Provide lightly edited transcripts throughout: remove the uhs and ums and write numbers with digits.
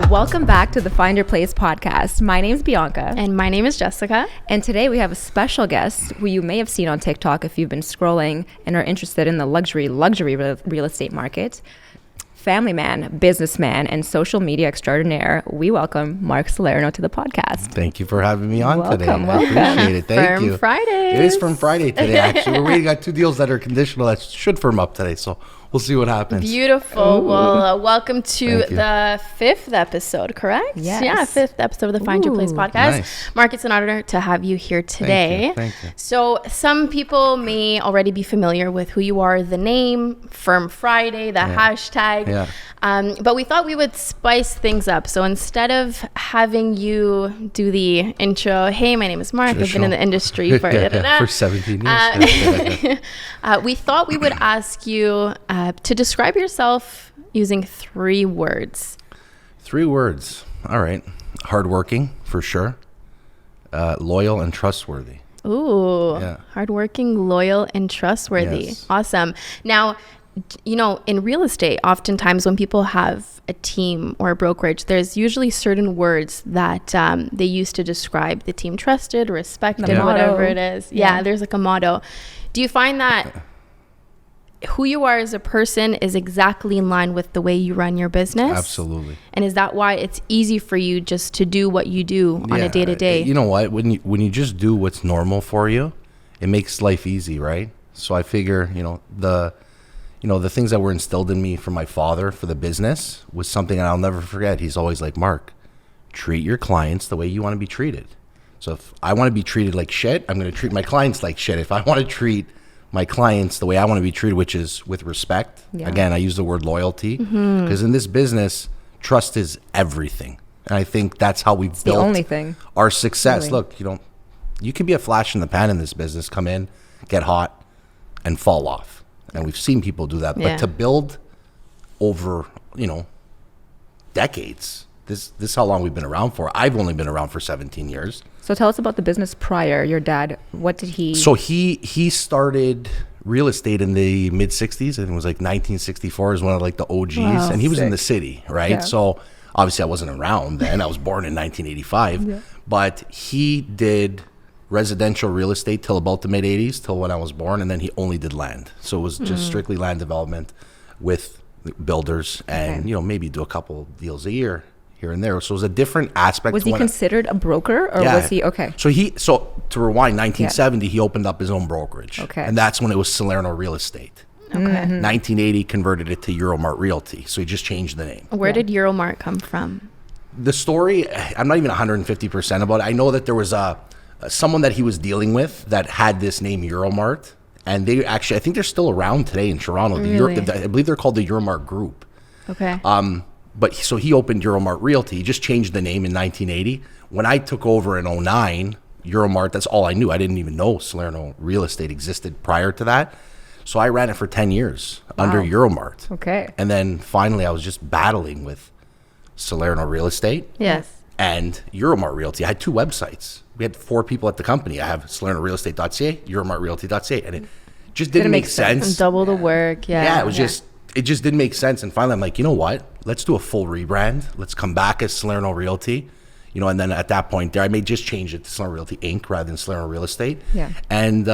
Welcome back to the Find Your Place podcast. My name is Bianca. And my name is Jessica. And today we have a special guest who you may have seen on TikTok if you've been scrolling and are interested in the luxury real estate market. Family man, businessman, and social media extraordinaire. We welcome Mark Salerno to the podcast. Thank you for having me on today. Welcome. I appreciate it. Thank you. Firm Friday. It is Firm Friday today, actually. We're waiting on 2 deals that are conditional that should firm up today. So we'll see what happens. Beautiful. Ooh. Well, welcome to the 5th episode, correct? Yes. Yeah, 5th episode of the Find Your Place podcast. Nice. Mark, it's an honor to have you here today. Thank you. So some people may already be familiar with who you are, the name, Firm Friday, the hashtag. Yeah. But we thought we would spice things up. So instead of having you do the intro, hey, my name is Mark, I've been in the industry for, for 17 years. We thought we would ask you to describe yourself using 3 words. 3 words. All right. Hardworking, for sure. Loyal and trustworthy. Ooh, Yeah. hardworking, loyal, and trustworthy. Yes. Awesome. Now, you know, in real estate, oftentimes when people have a team or a brokerage, there's usually certain words that they use to describe the team: trusted, respected, whatever it is. Yeah, there's like a motto. Do you find that who you are as a person is exactly in line with the way you run your business? Absolutely. And is that why it's easy for you just to do what you do on a day-to-day? You know what? When you just do what's normal for you, it makes life easy, right? So I figure, the things that were instilled in me from my father for the business was something I'll never forget. He's always like, Mark, treat your clients the way you want to be treated. So if I want to be treated like shit, I'm going to treat my clients like shit. If I want to treat my clients the way I want to be treated, which is with respect. Yeah. Again, I use the word loyalty because in this business, trust is everything. And I think that's how we built the only thing. Our success. Really. Look, you can be a flash in the pan in this business, come in, get hot, and fall off. And we've seen people do that. But to build over, decades, this is how long we've been around for. I've only been around for 17 years. So tell us about the business prior. Your dad, what did he... So he started real estate in the mid 60s. And it was like 1964 is one of like the OGs. Wow, and he was sick. in the city, right? Yeah. So obviously I wasn't around then. I was born in 1985. Yeah. But he did residential real estate till about the mid 80s, till when I was born. And then he only did land. So it was just strictly land development with builders and, maybe do a couple deals a year here and there. So it was a different aspect. Was he considered a broker or was he, okay. So to rewind, 1970, he opened up his own brokerage. Okay. And that's when it was Salerno Real Estate. Okay. 1980, converted it to Euromart Realty. So he just changed the name. Where did Euromart come from? The story, I'm not even 150% about it. I know that there was someone that he was dealing with that had this name Euromart. And they actually, I think they're still around today in Toronto. Really? I believe they're called the Euromart Group. Okay. But so he opened Euromart Realty. He just changed the name in 1980. When I took over in 2009, Euromart, that's all I knew. I didn't even know Salerno Real Estate existed prior to that. So I ran it for 10 years under Euromart. Okay. And then finally I was just battling with Salerno Real Estate. Yes. And Euromart Realty. I had 2 websites. We had 4 people at the company. I have SalernoRealEstate.ca, EuromartRealty.ca. And it just didn't make sense. And double the work. Yeah. Yeah, it just didn't make sense. And finally, I'm like, you know what? Let's do a full rebrand. Let's come back as Salerno Realty. And then at that point there, I may just change it to Salerno Realty Inc. rather than Salerno Real Estate. Yeah. And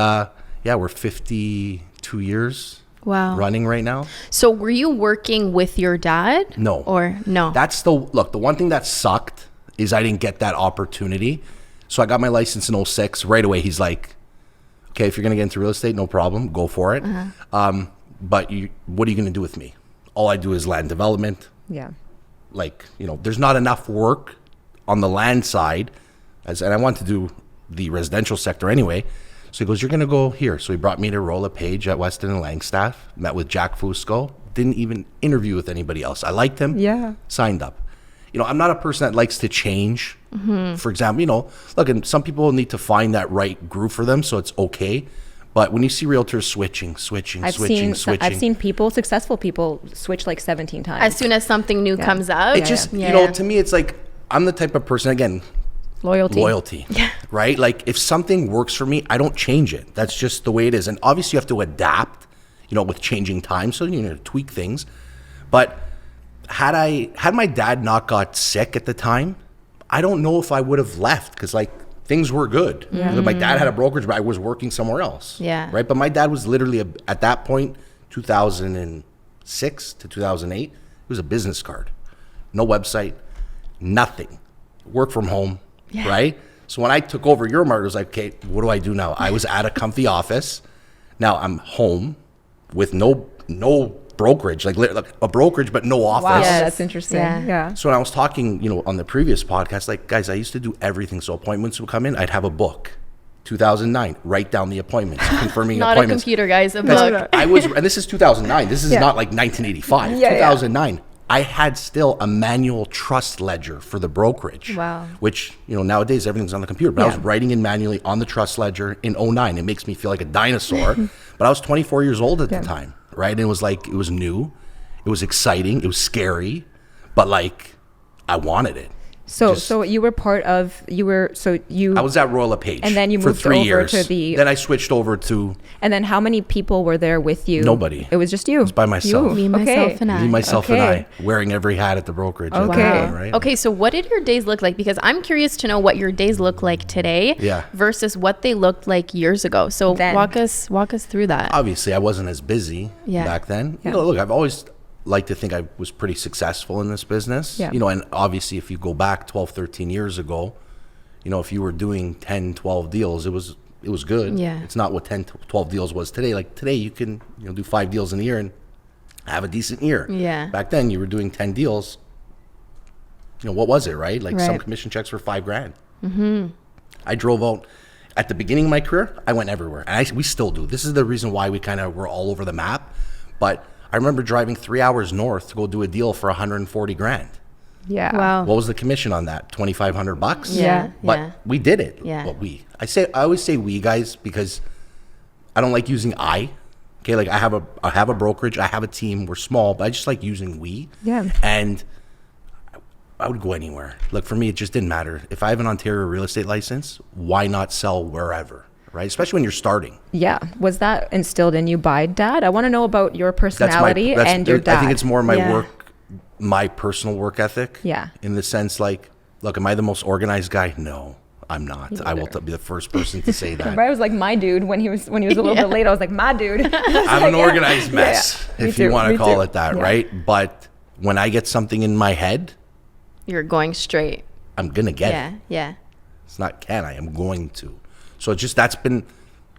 we're 52 years running right now. So were you working with your dad? No. Or no? That's the one thing that sucked is I didn't get that opportunity. So I got my license in 2006. Right away, he's like, okay, if you're going to get into real estate, no problem. Go for it. But what are you going to do with me? All I do is land development. Yeah. There's not enough work on the land side. And I want to do the residential sector anyway. So he goes, you're going to go here. So he brought me to roll a page at Weston and Langstaff, met with Jack Fusco, didn't even interview with anybody else. I liked him. Yeah. Signed up. I'm not a person that likes to change. For example, look, and some people need to find that right groove for them. So it's okay. But when you see realtors switching, I've seen people, successful people, switch like 17 times. As soon as something new comes up. It to me, it's like, I'm the type of person, again, loyalty. Yeah. Right? Like if something works for me, I don't change it. That's just the way it is. And obviously you have to adapt, with changing times. So you need to tweak things. But had my dad not got sick at the time, I don't know if I would have left, because like things were good. My dad had a brokerage, but I was working somewhere else. Yeah. Right. But my dad was literally at that point, 2006 to 2008, it was a business card, no website, nothing, work from home. Yeah. Right. So when I took over your market, it was like, okay, what do I do now? I was at a comfy office. Now I'm home with no brokerage, like a brokerage, but no office. Wow, Yes. that's interesting. Yeah. Yeah. So when I was talking, on the previous podcast, like, guys, I used to do everything. So appointments would come in, I'd have a book. 2009, write down the appointments, confirming Not appointments. a computer, guys, a That's- book. and this is 2009. This is Yeah. not like 1985. Yeah, 2009. I had still a manual trust ledger for the brokerage. Wow. Which, nowadays everything's on the computer. But I Yeah. was writing in manually on the trust ledger in 2009. It makes me feel like a dinosaur. But I was 24 years old at the time, right? And it was like, it was new. It was exciting. It was scary. But like, I wanted it. So you were I was at Royal LePage and then you for moved 3 over years. to the. Then I switched over to And then how many people were there with you? Nobody. It was just you. It was by myself. Me, myself, and I. me, myself, and Okay. I, wearing every hat at the brokerage. at the Okay. time, right? Okay, so what did your days look like? Because I'm curious to know what your days look like today Yeah. versus what they looked like years ago. So Then. walk us through that. Obviously, I wasn't as busy Yeah. back then. Yeah. Look, I've always liked to think I was pretty successful in this business. Yeah. And obviously, if you go back 12, 13 years ago, if you were doing 10, 12 deals, it was good. Yeah. It's not what 10, 12 deals was today. Like today, you can do 5 deals in a year and have a decent year. Yeah. Back then, you were doing 10 deals. What was it, right? Like some Right. commission checks were $5,000. Mm-hmm. I drove out at the beginning of my career. I went everywhere, and we still do. This is the reason why we kind of were all over the map. But I remember driving 3 hours north to go do a deal for $140,000. Yeah. Wow. What was the commission on that? $2,500. Yeah. But yeah. we did it. Yeah. Well, I always say we, guys, because I don't like using I. Okay, like I have a brokerage, I have a team. We're small, but I just like using we. Yeah. And I would go anywhere. Look, for me, it just didn't matter. If I have an Ontario real estate license, why not sell wherever, right? Especially when you're starting. Yeah. Was that instilled in you by dad? I want to know about your personality and your dad. I think it's more my Yeah. my personal work ethic. Yeah. In the sense, like, look, am I the most organized guy? No, I'm not. I will be the first person to say that. Brad was like my dude when he was a little bit late. I was like, my dude. I'm an organized mess, Me if you too, want to me call too. it that, Yeah. right? But when I get something in my head, You're going straight. I'm gonna get Yeah. it. Yeah. It's not can I, I'm going to. So that's been,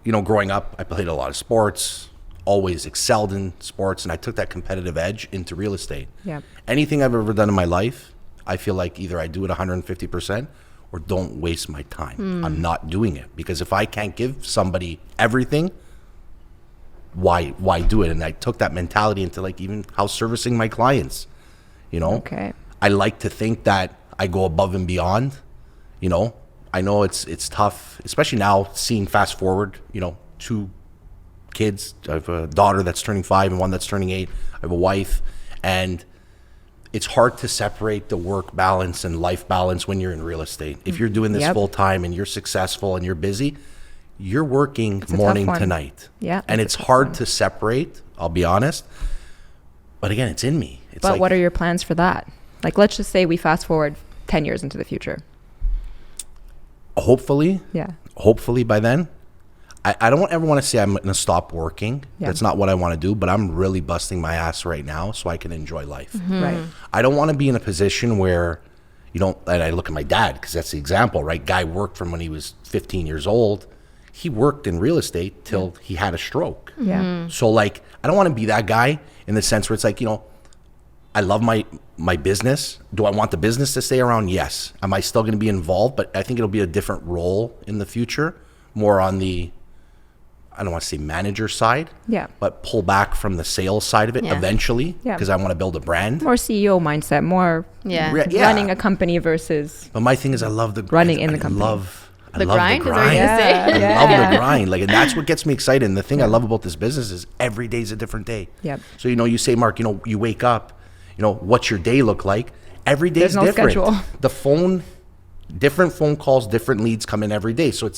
growing up, I played a lot of sports, always excelled in sports, and I took that competitive edge into real estate. Yeah. Anything I've ever done in my life, I feel like either I do it 150% or don't waste my time. I'm not doing it, because if I can't give somebody everything, why do it? And I took that mentality into like even how servicing my clients, Okay. I like to think that I go above and beyond. I know it's tough, especially now seeing fast forward, 2 kids. I have a daughter that's turning 5 and one that's turning 8. I have a wife, and it's hard to separate the work balance and life balance when you're in real estate. If you're doing this Yep. full time and you're successful and you're busy, you're working a tough morning one. to night. Yeah, And it's it's a tough hard one. to separate, I'll be honest. But again, it's in me. It's But like, what are your plans for that? Like, let's just say we fast forward 10 years into the future. hopefully by then, I don't ever want to say I'm going to stop working. Yeah. That's not what I want to do, but I'm really busting my ass right now so I can enjoy life. Right. I don't want to be in a position where, and I look at my dad, because that's the example, right? Guy worked from when he was 15 years old. He worked in real estate till he had a stroke. Yeah. So like, I don't want to be that guy in the sense where it's like, I love my business. Do I want the business to stay around? Yes. Am I still going to be involved? But I think it'll be a different role in the future, more on the, I don't want to say manager side, Yeah. but pull back from the sales side of it Yeah. eventually, Yeah. because I want to build a brand. More CEO mindset, more Yeah. Yeah. running a company versus But my thing is, I love the Running in the company. I The love grind? the Is that what grind. you're gonna say? I love the grind. Like, and that's what gets me excited. And the thing I love about this business is every day's a different day. Yep. So, you say, Mark, you wake up, what's your day look like? Every day's There's no different. schedule. The phone, different phone calls, different leads come in every day. So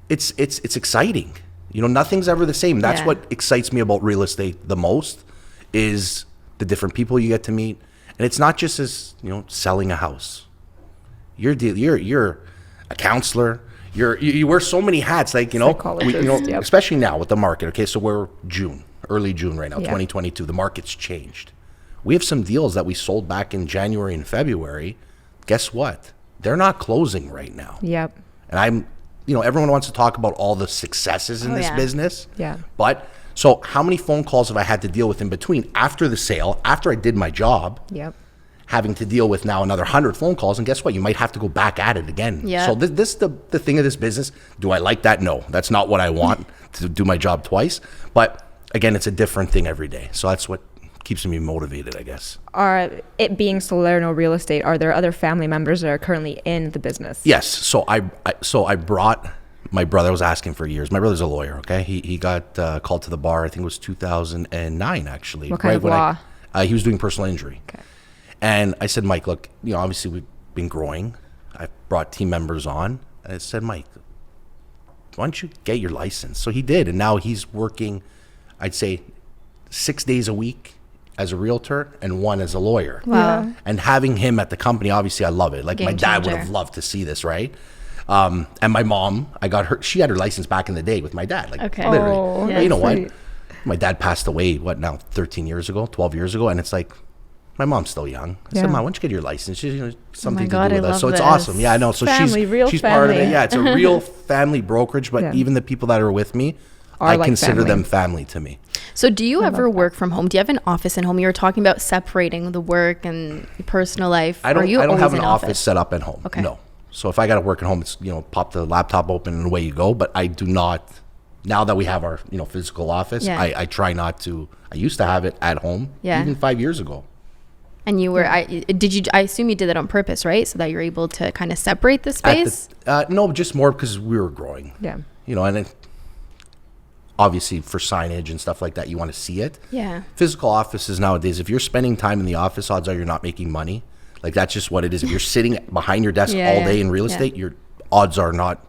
it's exciting. Nothing's ever the same. That's Yeah. what excites me about real estate the most, is the different people you get to meet And it's not just as, selling a house. You're a counselor. You wear so many hats, like, Psychologist, yep. especially now with the market. Okay, so we're early June right now, Yeah. 2022. The market's changed. We have some deals that we sold back in January and February. Guess what? They're not closing right now. Yep. And everyone wants to talk about all the successes in this business. Yeah. But so how many phone calls have I had to deal with in between after the sale, after I did my job? Yep. Having to deal with now another 100 phone calls, and guess what? You might have to go back at it again. Yeah. So this the thing of this business. Do I like that? No, that's not what I want to do my job twice. But again, it's a different thing every day. So that's what keeps me motivated, I guess. It being Salerno real estate, are there other family members that are currently in the business? Yes. So I brought my brother. Was asking for years. My brother's a lawyer. Okay. He got called to the bar. I think it was 2009 actually. What kind of law? He was doing personal injury. Okay. And I said, Mike, look, obviously we've been growing. I brought team members on. And I said, Mike, why don't you get your license? So he did. And now he's working, I'd say, 6 days a week as a realtor and 1 as a lawyer. Wow. Yeah. And having him at the company, obviously I love it. Like Game my dad would changer. have loved to see this, right? And my mom, she had her license back in the day with my dad. Like Okay. literally. Oh, But you know that's what? sweet. My dad passed away, 13 years ago, 12 years ago. And it's like, my mom's still young. I Yeah. said, Mom, why don't you get your license? She's, something God, to do with I us. So love it's this. awesome. Yeah, I know. So Family, real she's part of it. family. Yeah, it's a real family brokerage. But Yeah. even the people that are with me, Are I like consider family. them family to me. So do you ever work from home? Do you have an office in home? You were talking about separating the work and your personal life. I don't Are you have always an in office set up at home. Okay. No. So if I got to work at home, it's, pop the laptop open and away you go. But I do not, now that we have our, physical office, Yeah. I try not to. I used to have it at home Yeah. even 5 years ago. And you were, I assume you did that on purpose, right? So that you're able to kind of separate the space? No, just more because we were growing. Yeah. And it, obviously for signage and stuff like that, you want to see it. Yeah. Physical offices nowadays, if you're spending time in the office, odds are you're not making money. Like that's just what it is. If you're sitting behind your desk Yeah, all yeah, day in real yeah. estate, your odds are not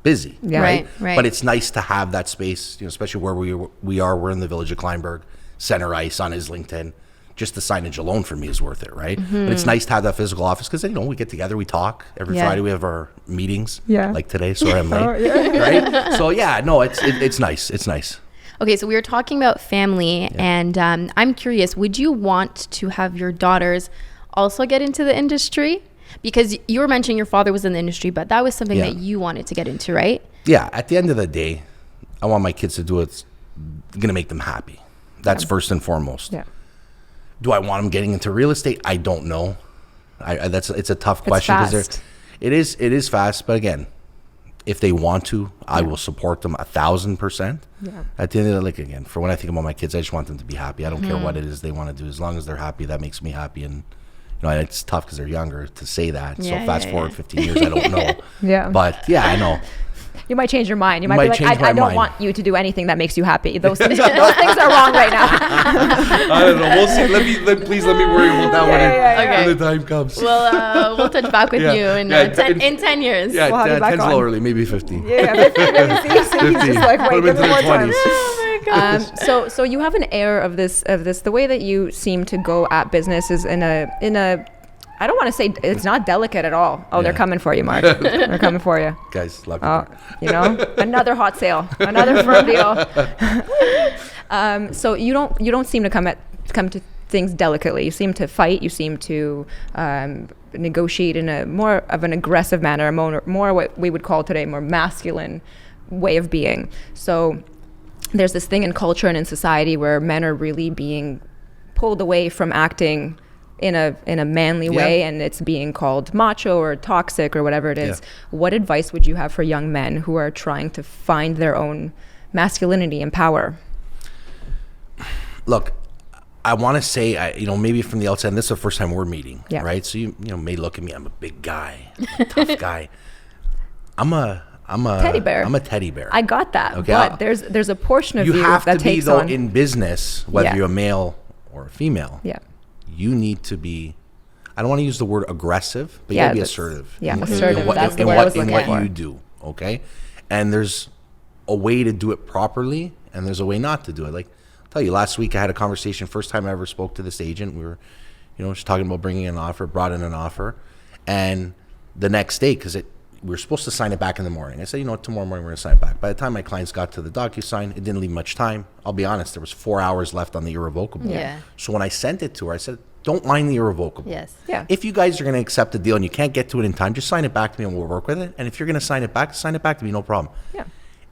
busy. Yeah. Right. But it's nice to have that space, especially where we are. We're in the village of Kleinberg, center ice on Islington. Just the signage alone for me is worth it, right? But it's nice to have that physical office because then, we get together, we talk. Every Yeah. Friday we have our meetings. Yeah. Like today, sorry I'm late. Oh, yeah. Right? So yeah, no, it's nice. It's nice. Okay, so we were talking about family, and I'm curious, would you want to have your daughters also get into the industry? Because you were mentioning your father was in the industry, but that was something Yeah. that you wanted to get into, right? Yeah, at the end of the day, I want my kids to do what's going to make them happy. That's first and foremost. Yeah. Do I want them getting into real estate? I don't know. It's a tough It's question fast. it is fast. But again, if they want to, I will support them 1,000%. Yeah. At the end of the day, again, for when I think about my kids, I just want them to be happy. I don't Mm-hmm. care what it is they want to do. As long as they're happy, that makes me happy. And it's tough because they're younger to say that. Yeah, so fast yeah, forward yeah. 15 years, I don't know. Yeah. But yeah, I know. You might change your mind. You might, Might be like, change my I don't mind. want you to do anything that makes you happy. Those things are wrong right now. I don't know. We'll see. Please let me worry about that yeah. when the time comes. We'll touch back with Yeah. you in, Yeah, 10 years. Yeah, We'll have you back 10's a on. little early, maybe 15. Yeah, maybe he's just like, Put wait, 'em give into me more their time. 20s. Oh my gosh. So you have an air of this. The way that you seem to go at business is in a. I don't want to say it's not delicate at all. Oh, they're Yeah. coming for you, Mark. They're coming for you. Guys, love you. Another hot sale, another firm deal. So you don't seem to come to things delicately. You seem to fight. You seem to negotiate in a more of an aggressive manner, more what we would call today more masculine way of being. So there's this thing in culture and in society where men are really being pulled away from acting in a manly way, and it's being called macho or toxic or whatever it is. Yeah. What advice would you have for young men who are trying to find their own masculinity and power? Look, I want to say, maybe from the outside, and this is the first time we're meeting, Yeah. right? So you may look at me. I'm a big guy, tough guy. I'm a Teddy bear. I'm a teddy bear. I got that, Okay, but there's a portion of you have that to be takes though on. in business, whether Yeah. you're a male or a female. Yeah. You need to be. I don't want to use the word aggressive, but you Yeah, gotta be that's- assertive. yeah, in- assertive, In what, that's the in word I what, was in looking what for. you do, okay? And there's a way to do it properly, and there's a way not to do it. Like, I'll tell you, last week I had a conversation. First time I ever spoke to this agent. We were she's talking about bringing in an offer, brought in an offer. And the next day, because we were supposed to sign it back in the morning. I said, tomorrow morning we're going to sign it back. By the time my clients got to the DocuSign, it didn't leave much time. I'll be honest, there was 4 hours left on the irrevocable. Yeah. So when I sent it to her, I said, don't mind the irrevocable. Yes. Yeah. If you guys are going to accept the deal and you can't get to it in time, just sign it back to me and we'll work with it. And if you're going to sign it back to me, no problem. Yeah.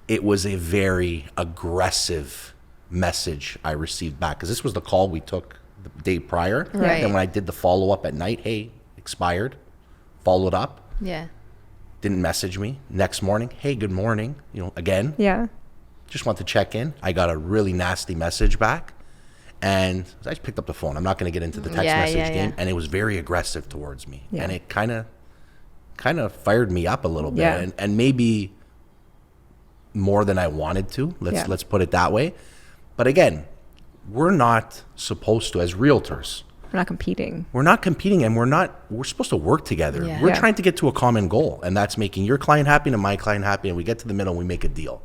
It was a very aggressive message I received back, because this was the call we took the day prior. Right. Then when I did the follow-up at night, hey, expired, followed up. Yeah. Didn't message me. Next morning, hey, good morning. Again, Yeah. just want to check in. I got a really nasty message back, and I just picked up the phone. I'm not going to get into the text message game, and it was very aggressive towards me, and it kind of fired me up a little bit, and maybe more than I wanted to. Let's put it that way. But again, we're not supposed to, as realtors. We're not competing. We're not competing, and we're supposed to work together. Yeah. We're trying to get to a common goal, and that's making your client happy and my client happy, and we get to the middle and we make a deal.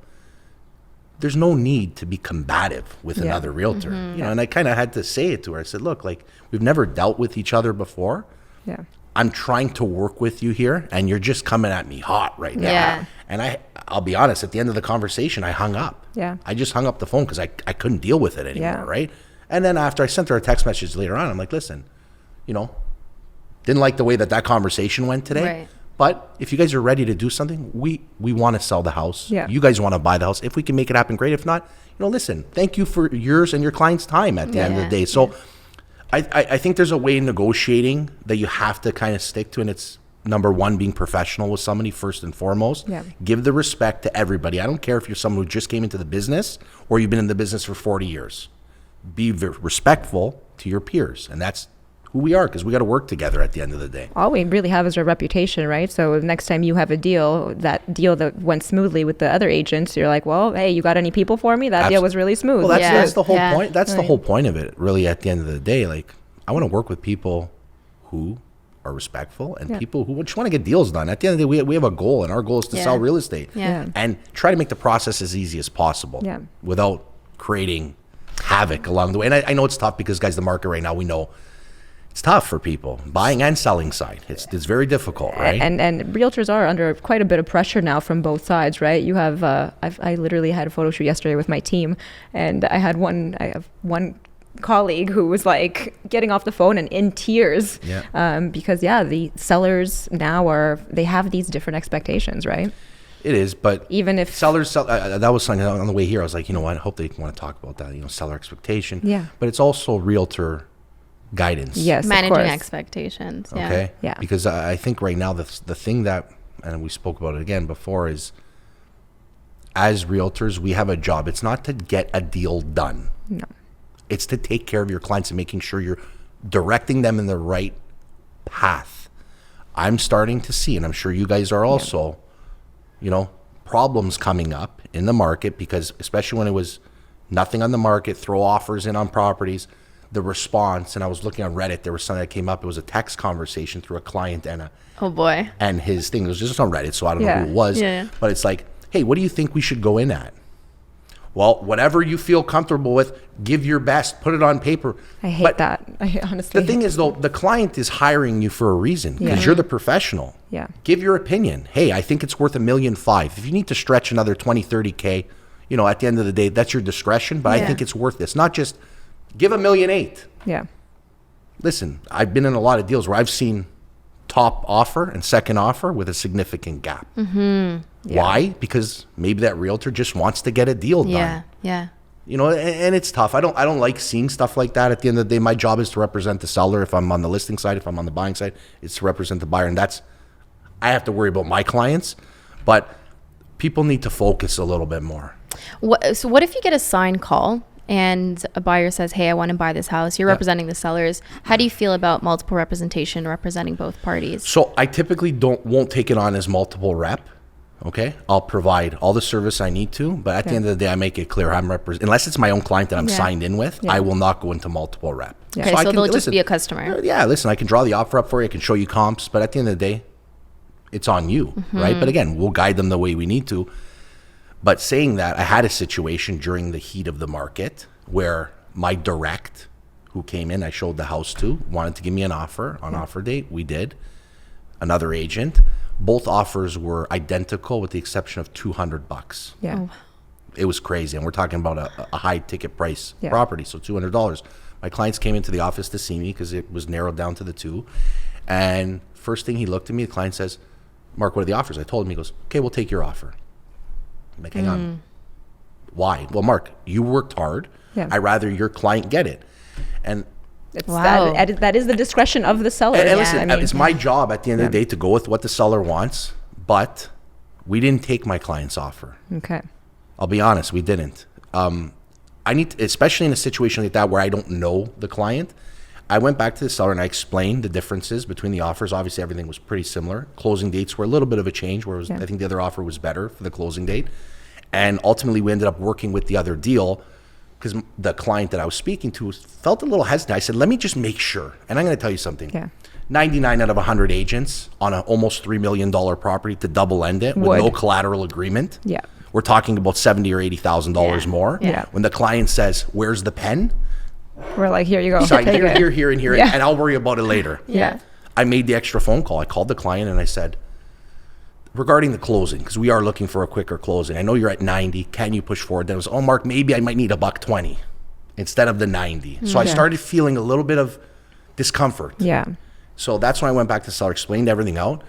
There's no need to be combative with another realtor. And I kind of had to say it to her. I said, look, we've never dealt with each other before. Yeah. I'm trying to work with you here, and you're just coming at me hot right now. Yeah. And I'll be honest, at the end of the conversation, I hung up. Yeah. I just hung up the phone because I couldn't deal with it anymore, Yeah. right? And then after I sent her a text message later on, I'm like, listen, didn't like the way that conversation went today. Right. But if you guys are ready to do something, we want to sell the house. Yeah. You guys want to buy the house. If we can make it happen, great. If not, listen, thank you for yours and your client's time at the end of the day. So I think there's a way in negotiating that you have to kind of stick to, and it's number one, being professional with somebody first and foremost. Yeah. Give the respect to everybody. I don't care if you're someone who just came into the business or you've been in the business for 40 years. Be respectful to your peers, and that's who we are, because we got to work together at the end of the day. All we really have is our reputation, right? So next time you have a deal that went smoothly with the other agents, you're like, well, hey, you got any people for me? That deal was really smooth. Well, that's the whole point. That's the Right. whole point of it, really, at the end of the day. I want to work with people who are respectful and people who just want to get deals done. At the end of the day, we have a goal, and our goal is to sell real estate. Yeah. And try to make the process as easy as possible without creating havoc along the way. And I know it's tough because, guys, the market right now, we know it's tough for people, buying and selling side. It's very difficult, right? And realtors are under quite a bit of pressure now from both sides, right? You have, I literally had a photo shoot yesterday with my team, and I have one colleague who was getting off the phone and in tears because the sellers now they have these different expectations, right? It is, but even if sellers sell, that was something on the way here. I was like, what? I hope they want to talk about that, seller expectation. Yeah. But it's also realtor guidance. yes, of Managing course. expectations. Yeah. Okay. Yeah. Because I think right now the thing that, and we spoke about it again before, is as realtors, we have a job. It's not to get a deal done. No. It's to take care of your clients and making sure you're directing them in the right path. I'm starting to see, and I'm sure you guys are also, problems coming up in the market, because especially when it was nothing on the market, throw offers in on properties, the response, and I was looking on Reddit, there was something that came up. It was a text conversation through a client Oh boy. and his thing. It was just on Reddit, so I don't know who it was. Yeah. But it's like, hey, what do you think we should go in at? Well, whatever you feel comfortable with, give your best, put it on paper. I hate But that. I honestly. the thing is, though, the client is hiring you for a reason, because Yeah. you're the professional. Yeah. Give your opinion. Hey, I think it's worth $1.5 million. If you need to stretch another 20, 30K, at the end of the day, that's your discretion. But I think it's worth this. Not just give $1.8 million. Yeah. Listen, I've been in a lot of deals where I've seen top offer and second offer with a significant gap. Yeah. Why? Because maybe that realtor just wants to get a deal done. Yeah. Yeah. And it's tough. I don't like seeing stuff like that. At the end of the day, my job is to represent the seller. If I'm on the listing side, if I'm on the buying side, it's to represent the buyer. And I have to worry about my clients, but people need to focus a little bit more. So what if you get a signed call and a buyer says, hey, I want to buy this house. You're representing the sellers. How do you feel about multiple representation, representing both parties? So I typically won't take it on as multiple rep. Okay, I'll provide all the service I need to, but at the end of the day, I make it clear unless it's my own client that I'm signed in with, I will not go into multiple rep. Yeah. Okay, so they'll just be a customer. Yeah, listen, I can draw the offer up for you, I can show you comps, but at the end of the day, it's on you, right? But again, we'll guide them the way we need to. But saying that, I had a situation during the heat of the market where my direct, who came in, I showed the house to, wanted to give me an offer on offer date. We did. Another agent. Both offers were identical with the exception of $200. Yeah. Oh. It was crazy. And we're talking about a high ticket price property. So $200. My clients came into the office to see me because it was narrowed down to the two. And first thing he looked at me, the client says, Mark, what are the offers? I told him, he goes, okay, we'll take your offer. I'm like, hang on. Why? Well, Mark, you worked hard. Yeah. I'd rather your client get it. And Wow. That is the discretion of the seller. And listen, I mean, it's my job at the end of the day to go with what the seller wants, but we didn't take my client's offer. okay. I'll be honest, we didn't. I need to, especially in a situation like that where I don't know the client, I went back to the seller and I explained the differences between the offers. Obviously, everything was pretty similar. Closing dates were a little bit of a change, whereas I think the other offer was better for the closing date. And ultimately, we ended up working with the other deal because the client that I was speaking to felt a little hesitant. I said, let me just make sure. And I'm going to tell you something. Yeah. 99 out of 100 agents on an almost $3 million property to double end it with no collateral agreement. Yeah. We're talking about $70,000 or $80,000 more. Yeah. When the client says, where's the pen? We're like, here you go. Sign Take here, it. here, here, and here, Yeah. and I'll worry about it later. Yeah. I made the extra phone call. I called the client and I said, regarding the closing, because we are looking for a quicker closing. I know you're at 90. Can you push forward? Then it was, oh, Mark, maybe I might need $120 instead of the 90. So I started feeling a little bit of discomfort. Yeah. So that's when I went back to the seller, explained everything out.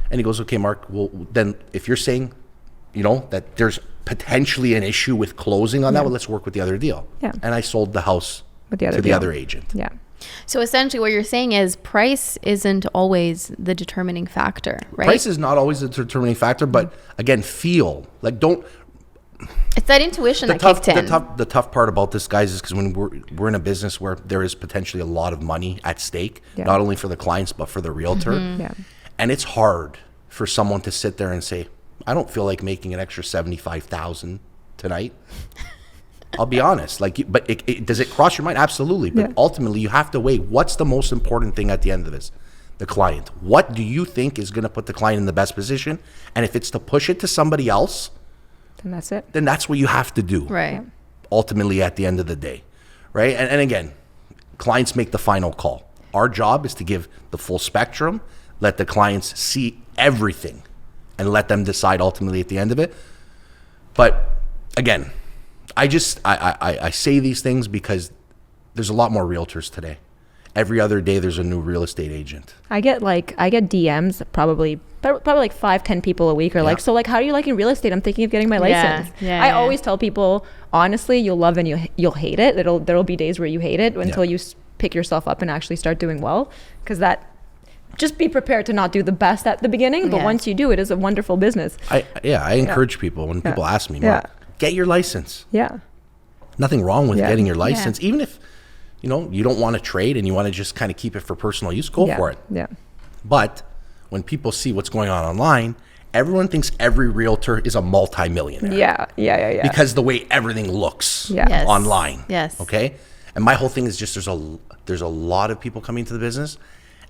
And he goes, okay, Mark, well, then if you're saying, that there's potentially an issue with closing on that, well, let's work with the other deal. Yeah. And I sold the house With the other to the deal. other agent. Yeah. So essentially what you're saying is price isn't always the determining factor, right? Price is not always a determining factor, but again, feel. Like, don't. It's that intuition that kicked in. The tough part about this, guys, is because when we're in a business where there is potentially a lot of money at stake, not only for the clients, but for the realtor. Yeah. And it's hard for someone to sit there and say, I don't feel like making an extra $75,000 tonight. I'll be honest. But does it cross your mind? Absolutely. But ultimately, you have to weigh what's the most important thing at the end of this. The client. What do you think is going to put the client in the best position? And if it's to push it to somebody else, And that's it. then that's what you have to do. Right. Ultimately, at the end of the day, right? And again, clients make the final call. Our job is to give the full spectrum, let the clients see everything, and let them decide ultimately at the end of it. But again, I say these things because there's a lot more realtors today. Every other day, there's a new real estate agent. I get DMs probably like 5-10 people a week are like, so like, how do you like in real estate? I'm thinking of getting my license. I always tell people, honestly, you'll love and you'll hate it. There'll be days where you hate it until you pick yourself up and actually start doing well. Because just be prepared to not do the best at the beginning, but once you do, it is a wonderful business. I encourage people when people ask me, Mark, get your license. Yeah. Nothing wrong with getting your license, even if you don't want to trade and you want to just kind of keep it for personal use. Go for it. Yeah. But when people see what's going on online, everyone thinks every realtor is a multimillionaire. Yeah. Because the way everything looks Yes. online. Yes. Okay. And my whole thing is just there's a lot of people coming to the business,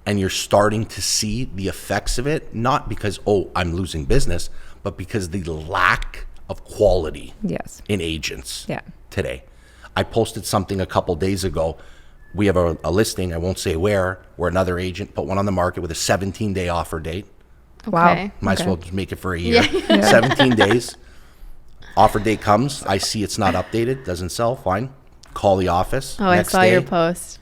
and you're starting to see the effects of it, not because, I'm losing business, but because the lack of quality in agents today. I posted something a couple days ago. We have a listing, I won't say where another agent put one on the market with a 17-day offer date. Wow. Okay. Might as well just make it for a year. 17 days. Offer date comes. I see it's not updated. Doesn't sell. Fine. Call the office. Oh, Next I saw day, your post.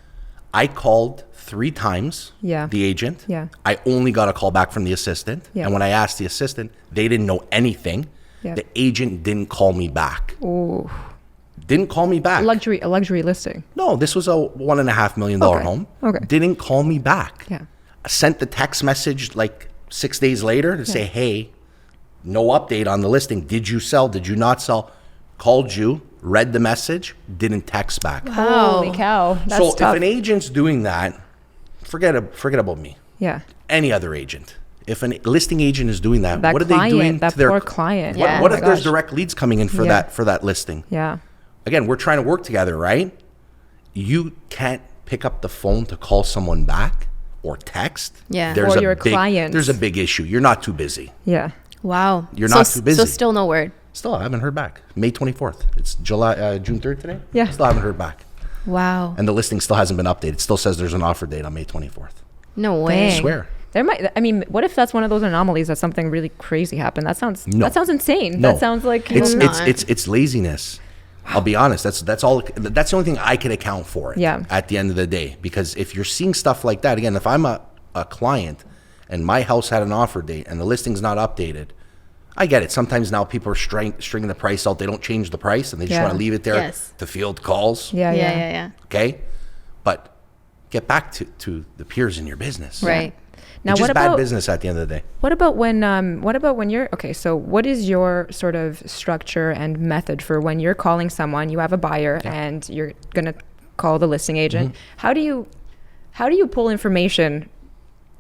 I called 3 times the agent. Yeah. I only got a call back from the assistant. Yeah. And when I asked the assistant, they didn't know anything. Yeah. The agent didn't call me back. Ooh. Didn't call me back. A luxury listing. No, this was a $1.5 million home. Okay. Didn't call me back. Yeah. I sent the text message like 6 days later to say, hey, no update on the listing. Did you sell? Did you not sell? Called you, read the message, didn't text back. Holy cow. That's So tough. if an agent's doing that, forget about me. Yeah. Any other agent. If a listing agent is doing that, That what are client, they doing that to their poor client. What, Yeah. what Oh if my there's gosh. direct leads coming in for that listing? Yeah. Again, we're trying to work together, right? You can't pick up the phone to call someone back or text. Yeah. There's Or a your big, clients. There's a big issue. You're not too busy. Yeah. Wow. You're not too busy. So still no word. Still, I haven't heard back. May 24th. It's June 3rd today? Yeah. Still haven't heard back. Wow. And the listing still hasn't been updated. It still says there's an offer date on May 24th. No way. I Dang. swear. What if that's one of those anomalies that something really crazy happened? That sounds insane. No. That sounds like It's laziness. I'll be honest. That's the only thing I can account for. Yeah. At the end of the day, because if you're seeing stuff like that, again, if I'm a client and my house had an offer date and the listing's not updated, I get it. Sometimes now people are stringing the price out. They don't change the price and they just want to leave it there to field calls. Yeah. Okay, but get back to the peers in your business. Right. Now, It's what just about bad business at the end of the day. What about when you're okay? So what is your sort of structure and method for when you're calling someone? You have a buyer and you're gonna call the listing agent. How do you pull information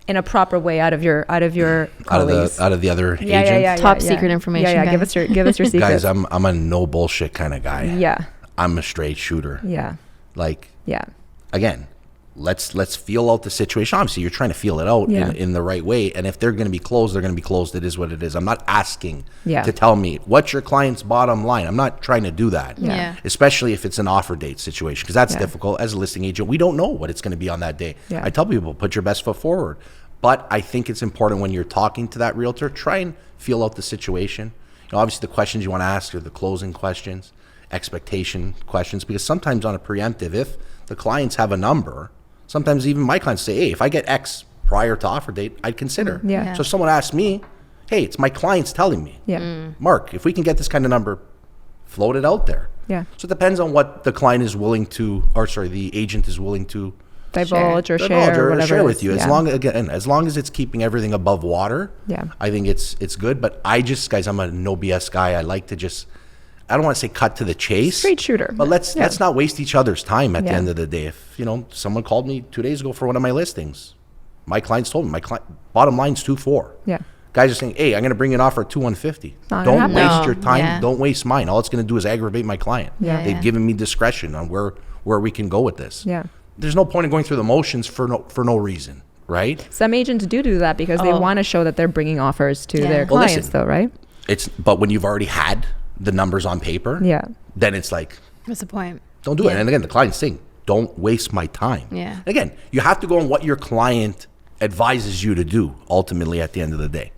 in a proper way out of your colleagues? out of the other agent? Top secret information, Yeah, guys. give us your secrets. Guys, I'm a no bullshit kind of guy. Yeah. I'm a straight shooter. Yeah. Like, Yeah. again, let's feel out the situation. Obviously, you're trying to feel it out in the right way. And if they're going to be closed, they're going to be closed. It is what it is. I'm not asking to tell me what's your client's bottom line. I'm not trying to do that. Yeah. Especially if it's an offer date situation, because that's difficult. As a listing agent, we don't know what it's going to be on that day. Yeah. I tell people, put your best foot forward. But I think it's important when you're talking to that realtor, try and feel out the situation. Obviously, the questions you want to ask are the closing questions, expectation questions, because sometimes on a preemptive, if the clients have a number, sometimes even my clients say, hey, if I get X prior to offer date, I'd consider. Yeah. So if someone asks me, hey, it's my clients telling me, Mark, if we can get this kind of number, float it out there. Yeah. So it depends on what the client is willing to, the agent is willing to Divulge or divulge share or whatever. share with you. As long as it's keeping everything above water, I think it's good. But guys, I'm a no BS guy. I like to I don't want to say cut to the chase. Straight shooter. But let's not waste each other's time at the end of the day. If someone called me 2 days ago for one of my listings, my clients told me bottom line's 2.4. Yeah. Guys are saying, hey, I'm going to bring an offer at 2,150. Not Don't gonna waste happen. your time. Yeah. Don't waste mine. All it's going to do is aggravate my client. Yeah. They've given me discretion on where we can go with this. Yeah. There's no point in going through the motions for no reason, right? Some agents do that because they want to show that they're bringing offers to their Well, clients, listen, though, right? But when you've already had the numbers on paper, then it's like, What's the point? don't do it. And again, the client's saying, don't waste my time. Yeah. Again, you have to go on what your client advises you to do ultimately at the end of the day.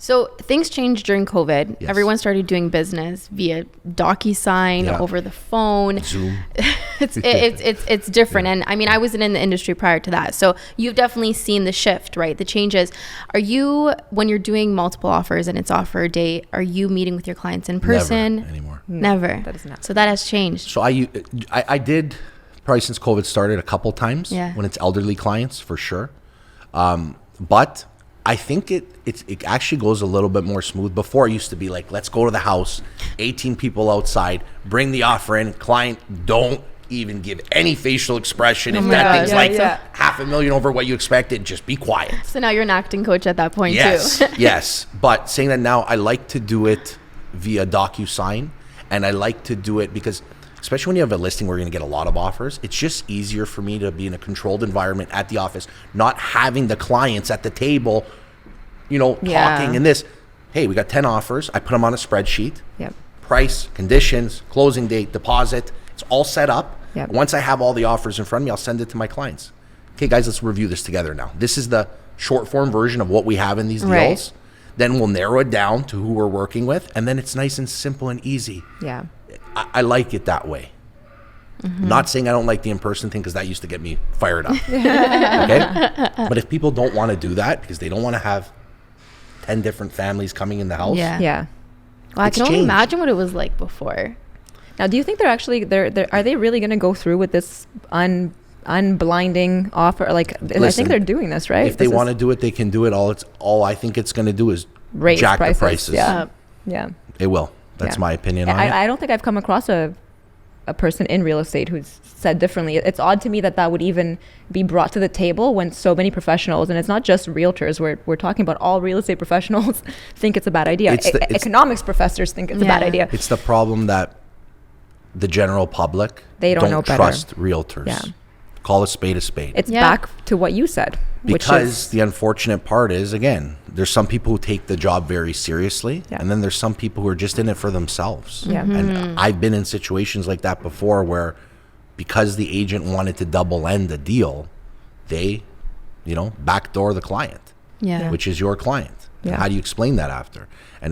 So things changed during COVID. Yes. Everyone started doing business via DocuSign, over the phone. Zoom. It's different. And I mean, I wasn't in the industry prior to that. So you've definitely seen the shift, right? The changes. Are you, when you're doing multiple offers and it's offer date, are you meeting with your clients in person? Never anymore. Never. That is not. So that has changed. So I did, probably since COVID started, a couple times when it's elderly clients, for sure. But I think it actually goes a little bit more smooth. Before, it used to be like, let's go to the house, 18 people outside, bring the offer in, client, don't even give any facial expression. If that thing's $500,000 over what you expected, just be quiet. So now you're an acting coach at that point Yes, too. yes. But saying that now, I like to do it via DocuSign, and I like to do it because, especially when you have a listing where you're going to get a lot of offers, it's just easier for me to be in a controlled environment at the office, not having the clients at the table, talking and this. Hey, we got 10 offers. I put them on a spreadsheet. Yep. Price, conditions, closing date, deposit. It's all set up. Yep. Once I have all the offers in front of me, I'll send it to my clients. Okay, guys, let's review this together now. This is the short form version of what we have in these deals. Right. Then we'll narrow it down to who we're working with, and then it's nice and simple and easy. Yeah. I like it that way. Not saying I don't like the in-person thing, because that used to get me fired up. Okay? But if people don't want to do that because they don't want to have 10 different families coming in the house. Yeah. Well, I It's can only changed. imagine what it was like before. Now, do you think are they really going to go through with this unblinding offer? Like, I Listen, think they're doing this, right? If they want to do it, they can do it. All I think it's going to do is raise jack prices. the prices. Yeah. It will. That's my opinion on it. I don't think I've come across a person in real estate who's said differently. It's odd to me that would even be brought to the table when so many professionals, and it's not just realtors, we're talking about all real estate professionals think it's a bad idea. Economics professors think it's a bad idea. It's the problem that the general public They don't know better. trust realtors. Yeah. Call a spade a spade. It's back to what you said. Because the unfortunate part is, again, there's some people who take the job very seriously, and then there's some people who are just in it for themselves. Yeah. And I've been in situations like that before where because the agent wanted to double end the deal, they, backdoor the client, Yeah. which is your client. Yeah. And how do you explain that after? And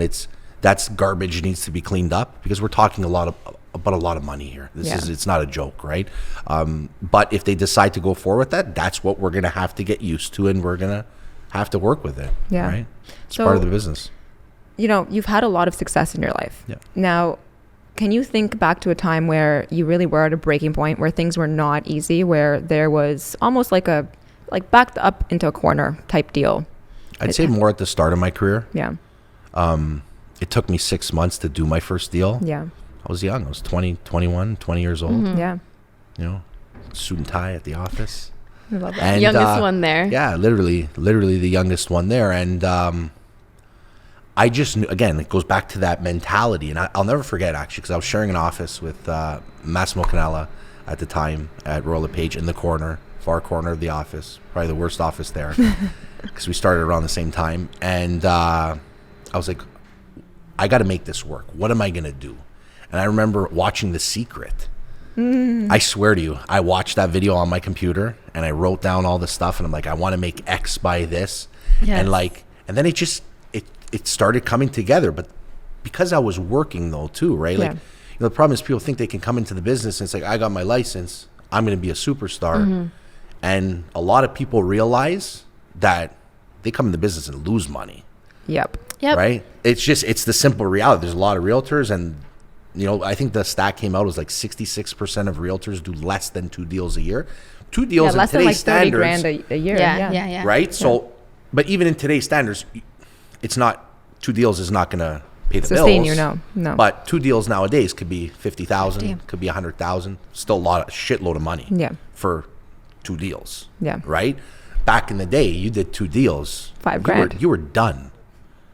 that's garbage needs to be cleaned up, because we're talking about a lot of money here. It's not a joke, right? But if they decide to go forward with that, that's what we're going to have to get used to, and we're going to have to work with it. Yeah. Right? It's So, part of the business. You've had a lot of success in your life. Yeah. Now, can you think back to a time where you really were at a breaking point, where things were not easy, where there was almost like backed up into a corner type deal? I'd say more at the start of my career. Yeah. It took me 6 months to do my first deal. Yeah. I was young. I was 20 years old. Mm-hmm. Yeah. Suit and tie at the office. I love that. And, Youngest one there. Yeah, literally the youngest one there. And I just knew, again, it goes back to that mentality. And I'll never forget, actually, because I was sharing an office with Massimo Canella at the time at Royal LePage in the far corner of the office, probably the worst office there, because we started around the same time. And I was like, I got to make this work. What am I going to do? And I remember watching The Secret. I swear to you, I watched that video on my computer and I wrote down all the stuff, and I'm like, I want to make X by this. Yes. And then it started coming together. But because I was working though too, right? Yeah. Like, the problem is people think they can come into the business and it's like, I got my license, I'm going to be a superstar. Mm-hmm. And a lot of people realize that they come in the business and lose money. Yep. Right? It's the simple reality. There's a lot of realtors, and I think the stat came out, it was like 66% of realtors do less than 2 deals a year. 2 deals in less than today's like 30 standards, grand a year. Yeah. right? So, but even in today's standards, it's not 2 deals is not going to pay the Sustain bills. you, no. But 2 deals nowadays could be 50,000, 50. could be 100,000. Still shitload of money. Yeah. For 2 deals. Yeah. Right? Back in the day, you did 2 deals. $5 grand. You were done.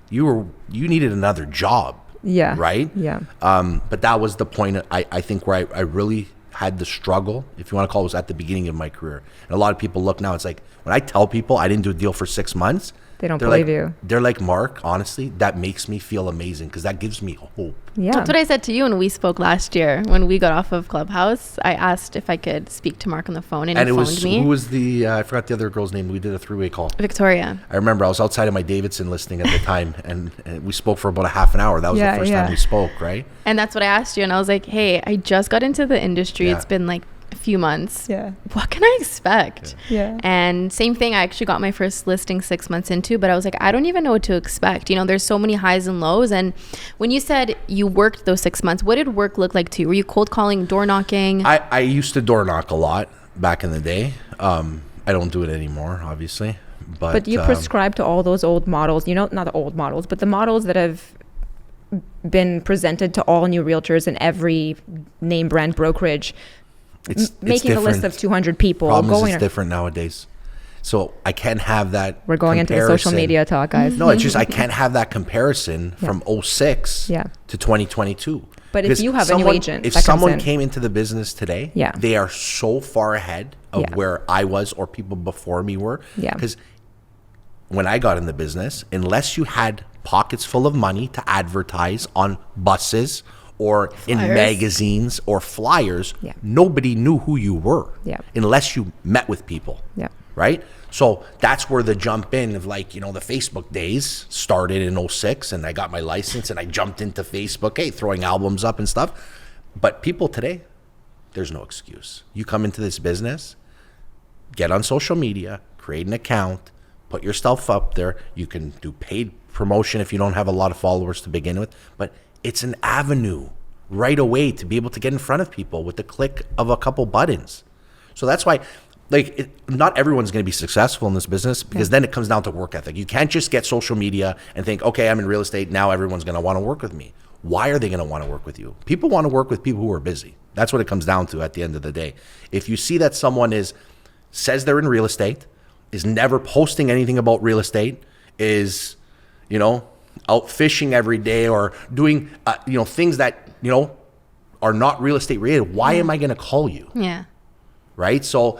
You needed another job. Yeah. Right? Yeah. But that was the point, I think, where I really had the struggle, if you want to call it, was at the beginning of my career. And a lot of people look now, it's like, when I tell people I didn't do a deal for 6 months, They don't they're believe like, you. They're like, Mark, honestly, that makes me feel amazing, because that gives me hope. Yeah. That's what I said to you when we spoke last year. When we got off of Clubhouse, I asked if I could speak to Mark on the phone, and he it phoned was, me. who was I forgot the other girl's name. We did a 3-way call. Victoria. I remember I was outside of my Davidson listing at the time, and we spoke for about a half an hour. That was the first time we spoke, right? And that's what I asked you. And I was like, hey, I just got into the industry. Yeah. It's been like a few months. Yeah. What can I expect? Yeah. And same thing, I actually got my first listing 6 months into, but I was like, I don't even know what to expect. There's so many highs and lows. And when you said you worked those 6 months, what did work look like to you? Were you cold calling, door knocking? I used to door knock a lot back in the day. I don't do it anymore, obviously. But you prescribe to all those old models, not the old models, but the models that have been presented to all new realtors in every name brand brokerage. Making a list of 200 people. It's different nowadays. So I can't have that. We're going into the social media talk, guys. No, it's just I can't have that comparison from 06 Yeah. to 2022. But if Because you have a new agent if that comes someone in- came into the business today, Yeah. they are so far ahead of Yeah. where I was or people before me were. Yeah. Because when I got in the business, unless you had pockets full of money to advertise on buses or in magazines or flyers, Yeah. nobody knew who you were unless you met with people. Yeah. Right? So that's where the jump in of the Facebook days started in 06, and I got my license and I jumped into Facebook, throwing albums up and stuff. But people today, there's no excuse. You come into this business, get on social media, create an account, put yourself up there. You can do paid promotion if you don't have a lot of followers to begin with, but it's an avenue right away to be able to get in front of people with the click of a couple buttons. So that's why not everyone's going to be successful in this business, because then it comes down to work ethic. You can't just get social media and think, okay, I'm in real estate, now everyone's going to want to work with me. Why are they going to want to work with you? People want to work with people who are busy. That's what it comes down to at the end of the day. If you see that someone says they're in real estate, is never posting anything about real estate, is, out fishing every day or doing, things that, are not real estate related, why am I going to call you? Yeah. Right? So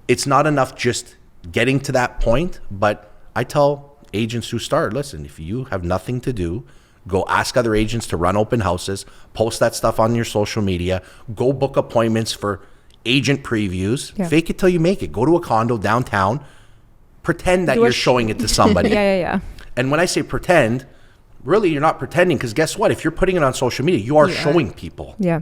it's not enough just getting to that point, but I tell agents who start, listen, if you have nothing to do, go ask other agents to run open houses, post that stuff on your social media, go book appointments for agent previews, Yeah. fake it till you make it. Go to a condo downtown, pretend that Do a you're showing it to somebody. Yeah. And when I say pretend, really you're not pretending, because guess what? If you're putting it on social media, you are showing people. Yeah.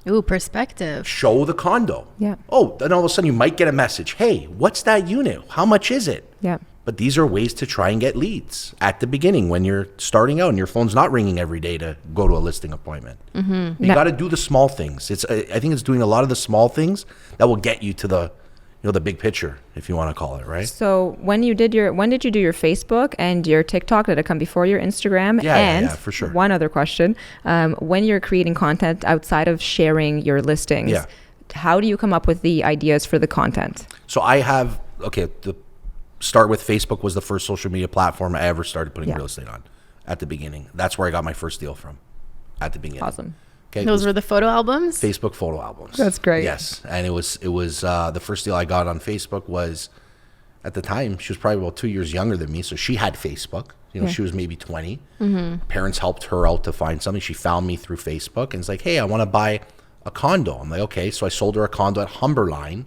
Ooh, perspective. Show the condo. Yeah. Oh, then all of a sudden you might get a message. Hey, what's that unit? How much is it? Yeah. But these are ways to try and get leads at the beginning when you're starting out and your phone's not ringing every day to go to a listing appointment. Mm-hmm. You got to do the small things. I think it's doing a lot of the small things that will get you to the big picture, if you want to call it, right? So when did you do your Facebook and your TikTok? Did it come before your Instagram? Yeah, for sure. One other question. When you're creating content outside of sharing your listings, how do you come up with the ideas for the content? So I have, the start with Facebook was the first social media platform I ever started putting real estate on at the beginning. That's where I got my first deal from at the beginning. Awesome. Okay, Those were the photo albums? Facebook photo albums. That's great. Yes, and it was the first deal I got on Facebook was, at the time, she was probably about 2 years younger than me, so she had Facebook. She was maybe 20. Mm-hmm. Parents helped her out to find something. She found me through Facebook and it's like, hey, I want to buy a condo. I'm like, okay. So I sold her a condo at Humberline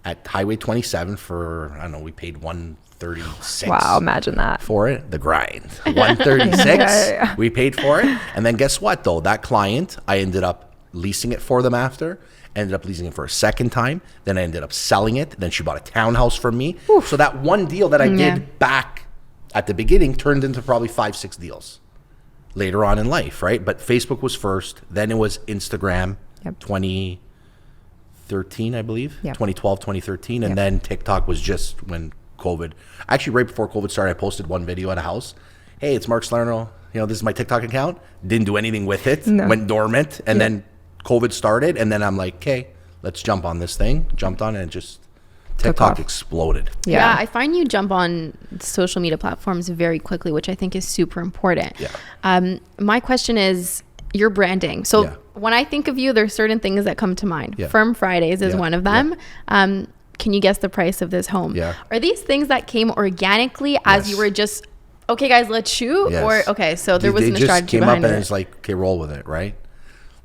at Highway 27 for, I don't know, we paid $136. Wow, imagine that. For it, the grind. $136. We paid for it. And then guess what, though? That client, I ended up leasing it for them after. Ended up leasing it for a second time. Then I ended up selling it. Then she bought a townhouse from me. Oof. So that one deal that I did back at the beginning turned into probably 5-6 deals later on in life, right? But Facebook was first. Then it was Instagram, 2013, I believe. 2012, 2013. And then TikTok was just when COVID. Actually, right before COVID started, I posted one video at a house. Hey, it's Mark Salerno. This is my TikTok account. Didn't do anything with it. No. Went dormant. And then COVID started. And then I'm like, okay, let's jump on this thing. Jumped on it and just TikTok exploded. Yeah, I find you jump on social media platforms very quickly, which I think is super important. Yeah. My question is your branding. So when I think of you, there's certain things that come to mind. Yeah. Firm Fridays is one of them. Yeah. Can you guess the price of this home? Yeah. Are these things that came organically as you were just, okay, guys, let's shoot? Yes. Or, okay, so there wasn't a strategy behind it. They just came up and it's like, okay, roll with it, right?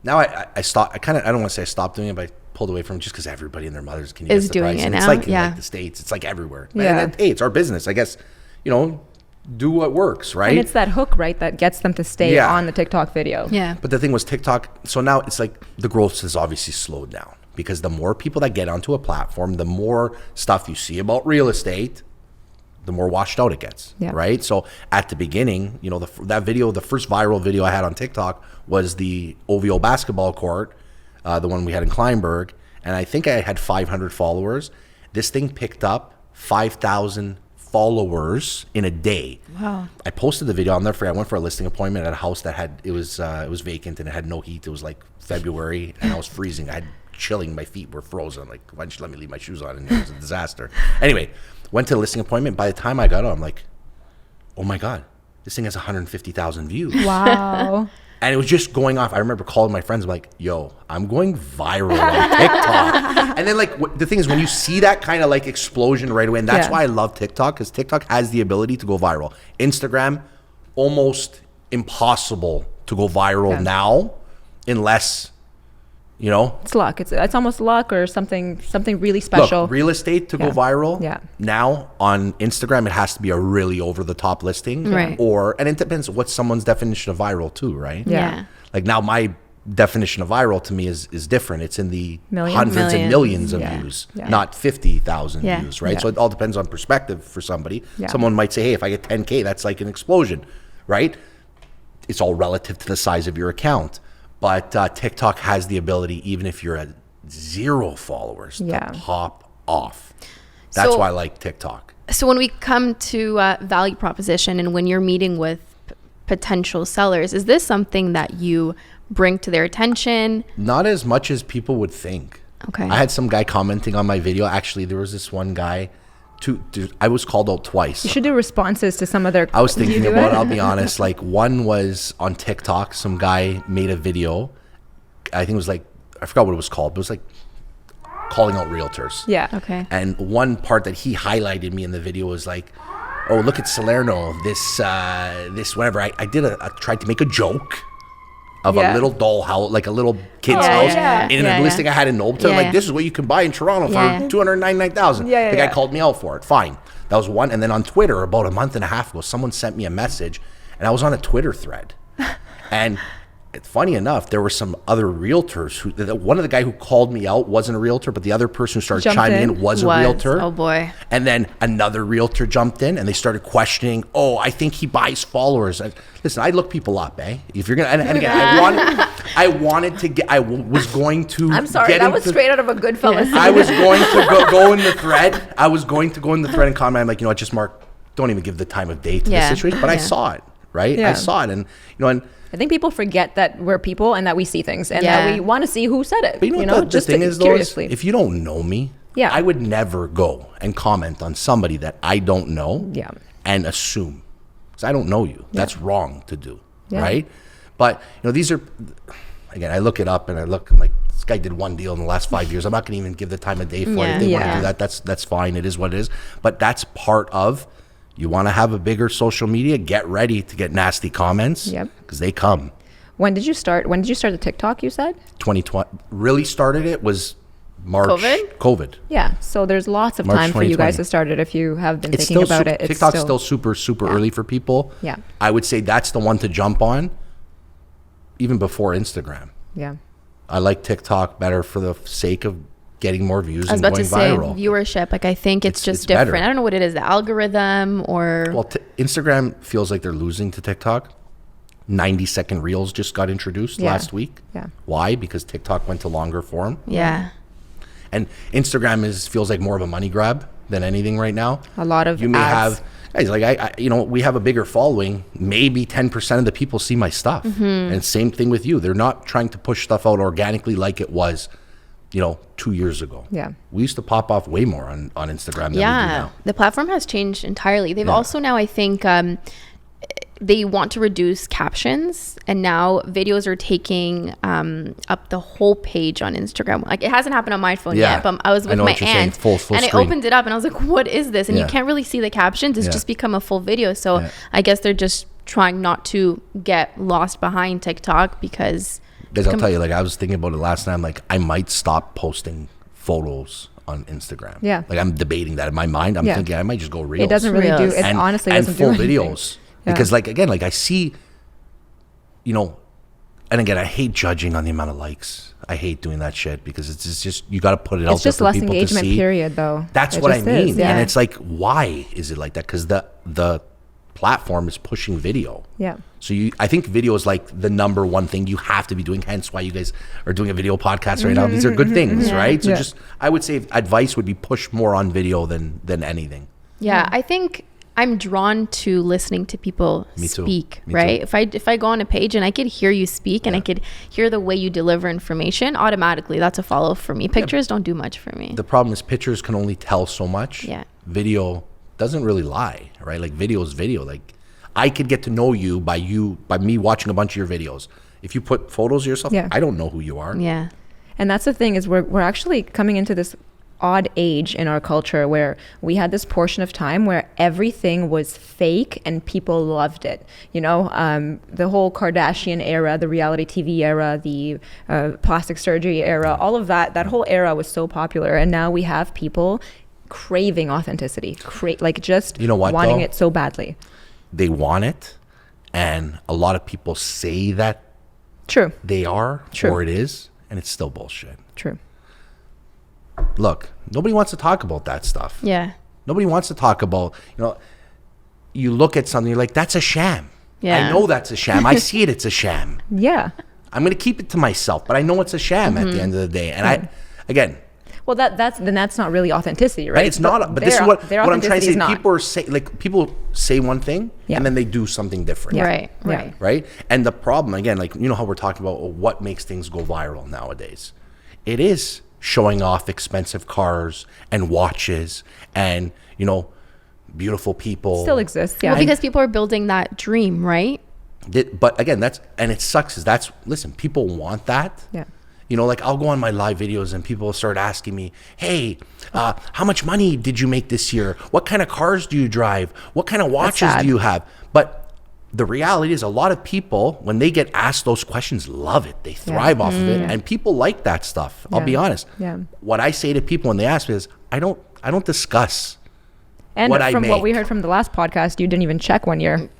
Now I stopped, I don't want to say I stopped doing it, but I pulled away from it just because everybody and their mothers can use the price. It now. It's like in like the States, it's like everywhere. Yeah. And hey, it's our business, I guess, do what works, right? And it's that hook, right, that gets them to stay on the TikTok video. Yeah. But the thing was TikTok, so now it's like the growth has obviously slowed down because the more people that get onto a platform, the more stuff you see about real estate, the more washed out it gets, right? So at the beginning, that video, the first viral video I had on TikTok was the OVO basketball court, the one we had in Kleinberg, and I think I had 500 followers. This thing picked up 5,000 followers in a day. Wow. I posted the video. I'll never forget. I went for a listing appointment at a house that it was vacant and it had no heat. It was like February and I was freezing. I had chilling. My feet were frozen. Like, why didn't you let me leave my shoes on? And it was a disaster. Anyway, went to the listing appointment. By the time I got on, I'm like, oh my God, this thing has 150,000 views. Wow. And it was just going off. I remember calling my friends. I'm like, yo, I'm going viral on TikTok. And then the thing is, when you see that kind of explosion right away, and that's why I love TikTok, because TikTok has the ability to go viral. Instagram, almost impossible to go viral now, unless, It's luck. It's almost luck or something really special. Look, real estate to go viral. Yeah. Now on Instagram, it has to be a really over the top listing. Right. And it depends what's someone's definition of viral too, right? Yeah. Like now my definition of viral to me is different. It's in the hundreds and millions of views, not 50,000 views, right? So it all depends on perspective for somebody. Yeah. Someone might say, hey, if I get 10K, that's like an explosion, right? It's all relative to the size of your account. But TikTok has the ability, even if you're at 0 followers, to pop off. That's why I like TikTok. So when we come to value proposition and when you're meeting with potential sellers, is this something that you bring to their attention? Not as much as people would think. Okay. I had some guy commenting on my video. Actually, there was this one guy. I was called out twice. You should do responses to some of their... I was thinking about it, I'll be honest. One was on TikTok. Some guy made a video. I think it was I forgot what it was called, but it was calling out realtors. Yeah. Okay. And one part that he highlighted me in the video was oh, look at Salerno. This whatever. I tried to make a joke. of a little doll house, like a little kid's house, in a listing I had in Nobletown. Like, this is what you can buy in Toronto for $299,000. The guy called me out for it. Fine. That was one. And then on Twitter, about a month and a half ago, someone sent me a message, and I was on a Twitter thread. And funny enough, there were some other realtors who, one of the guy who called me out wasn't a realtor, but the other person who started chiming in was a realtor. Oh boy. And then another realtor jumped in and they started questioning, I think he buys followers. Listen, I look people up, If you're going to, and again, I was going to. I'm sorry, that was straight out of a Goodfellas. I was going to go in the thread. I was going to go in the thread and comment. I'm like, just Mark, don't even give the time of day to the situation. But I saw it, right? I saw it. And, and I think people forget that we're people and that we see things and that we want to see who said it. But the thing is, though, if you don't know me, I would never go and comment on somebody that I don't know and assume. Because I don't know you. That's wrong to do, right? But, these are, again, I look it up and I'm like, this guy did one deal in the last 5 years. I'm not going to even give the time of day for it. If they want to do that, that's fine. It is what it is. But that's part of, you want to have a bigger social media, get ready to get nasty comments because they come. When did you start the TikTok, you said? 2020. Really started it was March. COVID. Yeah. So there's lots of March time for you guys to start it if you have been thinking about it. TikTok's still super early for people. Yeah. I would say that's the one to jump on even before Instagram. Yeah. I like TikTok better for the sake of getting more views and going viral. I was about to say viewership. Like, I think it's just different. Better. I don't know what it is, the algorithm or... Well, Instagram feels like they're losing to TikTok. 90-second reels just got introduced last week. Yeah. Why? Because TikTok went to longer form. Yeah. And Instagram feels like more of a money grab than anything right now. A lot of you may ads. Have guys like we have a bigger following. Maybe 10% of the people see my stuff. And same thing with you. They're not trying to push stuff out organically like it was 2 years ago. Yeah. We used to pop off way more on Instagram than we do now. The platform has changed entirely. They've also now, I think, they want to reduce captions, and now videos are taking up the whole page on Instagram. Like, it hasn't happened on my phone yet, but I was with my aunt full and I opened it up and I was like, what is this? And you can't really see the captions. It's just become a full video. So I guess they're just trying not to get lost behind TikTok because... Guys, I'll tell you, I was thinking about it last night. I'm like, I might stop posting photos on Instagram. Yeah. Like, I'm debating that in my mind. I'm thinking I might just go reels. It doesn't really do, it honestly doesn't do anything. And full videos. Because, I see, and again, I hate judging on the amount of likes. I hate doing that shit because it's just, you got to put it out there for people to see. It's just less engagement, period, though. That's what I mean. And it's like, why is it like that? Because the platform is pushing video. Yeah. So I think video is like the number one thing you have to be doing. Hence why you guys are doing a video podcast right now. These are good things, right? So just, I would say advice would be push more on video than anything. Yeah. I think I'm drawn to listening to people speak, right? If I go on a page and I could hear you speak and I could hear the way you deliver information, automatically that's a follow for me. Pictures don't do much for me. The problem is pictures can only tell so much. Yeah. Video doesn't really lie, right? Like, video is video. Like, I could get to know you by me watching a bunch of your videos. If you put photos of yourself, I don't know who you are. Yeah. And that's the thing is we're actually coming into this odd age in our culture where we had this portion of time where everything was fake and people loved it. The whole Kardashian era, the reality TV era, the plastic surgery era, all of that whole era was so popular. And now we have people craving authenticity, wanting it so badly. They want it, and a lot of people say that they are or it is, and it's still bullshit. True. Look, nobody wants to talk about that stuff. Yeah. Nobody wants to talk about, you look at something, you're like, that's a sham. Yeah. I know that's a sham. I see it's a sham. Yeah. I'm going to keep it to myself, but I know it's a sham at the end of the day. And well, that's not really authenticity, right? It's not, but this is what I'm trying to say. People say one thing and then they do something different. Yeah. Right. And the problem, again, how we're talking about what makes things go viral nowadays. It is showing off expensive cars and watches and, beautiful people. Still exists, yeah. Well, because people are building that dream, right? But again, it sucks is listen, people want that. Yeah. I'll go on my live videos and people start asking me, hey, how much money did you make this year? What kind of cars do you drive? What kind of watches do you have? But the reality is a lot of people, when they get asked those questions, love it. They thrive off of it. And people like that stuff. I'll be honest. Yeah. What I say to people when they ask me is, I don't discuss And what I from make. what we heard from the last podcast, you didn't even check when you're.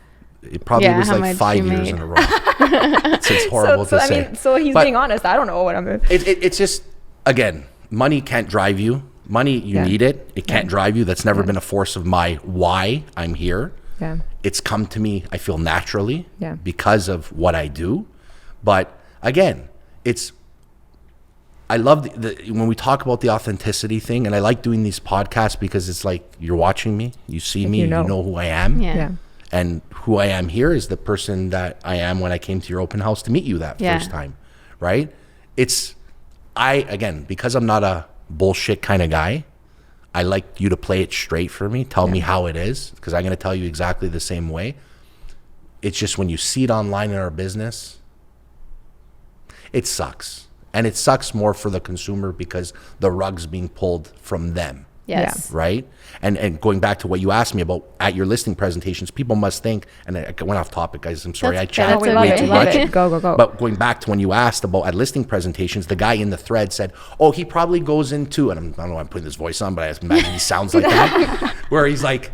It probably was how like much 5 you years made. in a row. It's horrible to say. I mean, so he's But being honest. I don't know what I'm. it's just, again, money can't drive you. Money, you need it. It can't drive you. That's never been a force of my why I'm here. Yeah. It's come to me, I feel, naturally Yeah. because of what I do. But again, I love when we talk about the authenticity thing, and I like doing these podcasts because it's like you're watching me, you see me, you know who I am. Yeah. Yeah. And who I am here is the person that I am when I came to your open house to meet you that first time, right? Again, because I'm not a bullshit kind of guy, I like you to play it straight for me. Tell me how it is, because I'm going to tell you exactly the same way. It's just when you see it online in our business, it sucks. And it sucks more for the consumer because the rug's being pulled from them. Yes. Right? And going back to what you asked me about at your listing presentations, people must think, and I went off topic, guys, I'm sorry, I chatted that's way okay. too Love much. it. Go. But going back to when you asked about at listing presentations, the guy in the thread said, oh, he probably goes into, and I don't know why I'm putting this voice on, but I imagine he sounds like that, where he's like,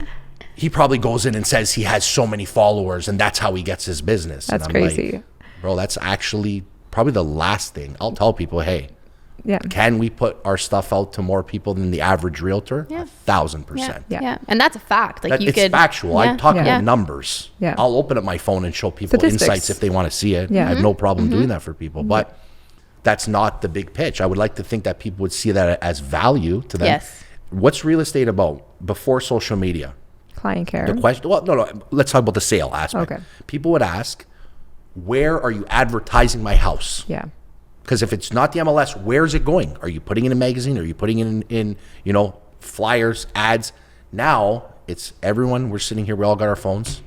he probably goes in and says he has so many followers and that's how he gets his business. That's and I'm crazy. like, bro, that's actually probably the last thing. I'll tell people, hey, Yeah. can we put our stuff out to more people than the average realtor? Yeah. 1,000%. Yeah. And that's a fact. Like It's factual. I talk about numbers. Yeah. I'll open up my phone and show people Statistics. insights if they want to see it. Yeah. I have no problem doing that for people. But that's not the big pitch. I would like to think that people would see that as value to them. Yes. What's real estate about before social media? Client care. The question, well, no, let's talk about the sale aspect. Okay. People would ask, where are you advertising my house? Yeah. Because if it's not the MLS, where's it going? Are you putting it in a magazine? Are you putting it in flyers, ads? Now it's everyone. We're sitting here. We all got our phones.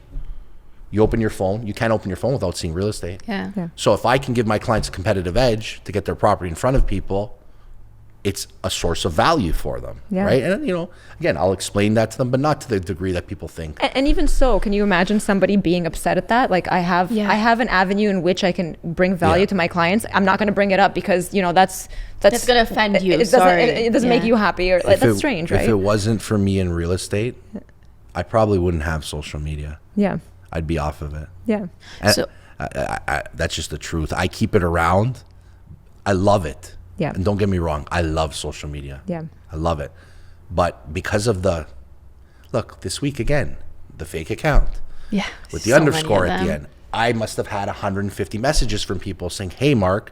You open your phone. You can't open your phone without seeing real estate. Yeah. So if I can give my clients a competitive edge to get their property in front of people, it's a source of value for them, Yeah. right? And again, I'll explain that to them, but not to the degree that people think. And even so, can you imagine somebody being upset at that? Like I have an avenue in which I can bring value to my clients. I'm not going to bring it up because that's going to offend you. It doesn't make you happy, or like, that's strange, right? If it wasn't for me in real estate, I probably wouldn't have social media. Yeah. I'd be off of it. Yeah. And So- that's just the truth. I keep it around. I love it. Yeah. And don't get me wrong, I love social media. Yeah. I love it. But because of look, this week again, the fake account Yeah. with the So many underscore of at the them. end, I must have had 150 messages from people saying, hey, Mark,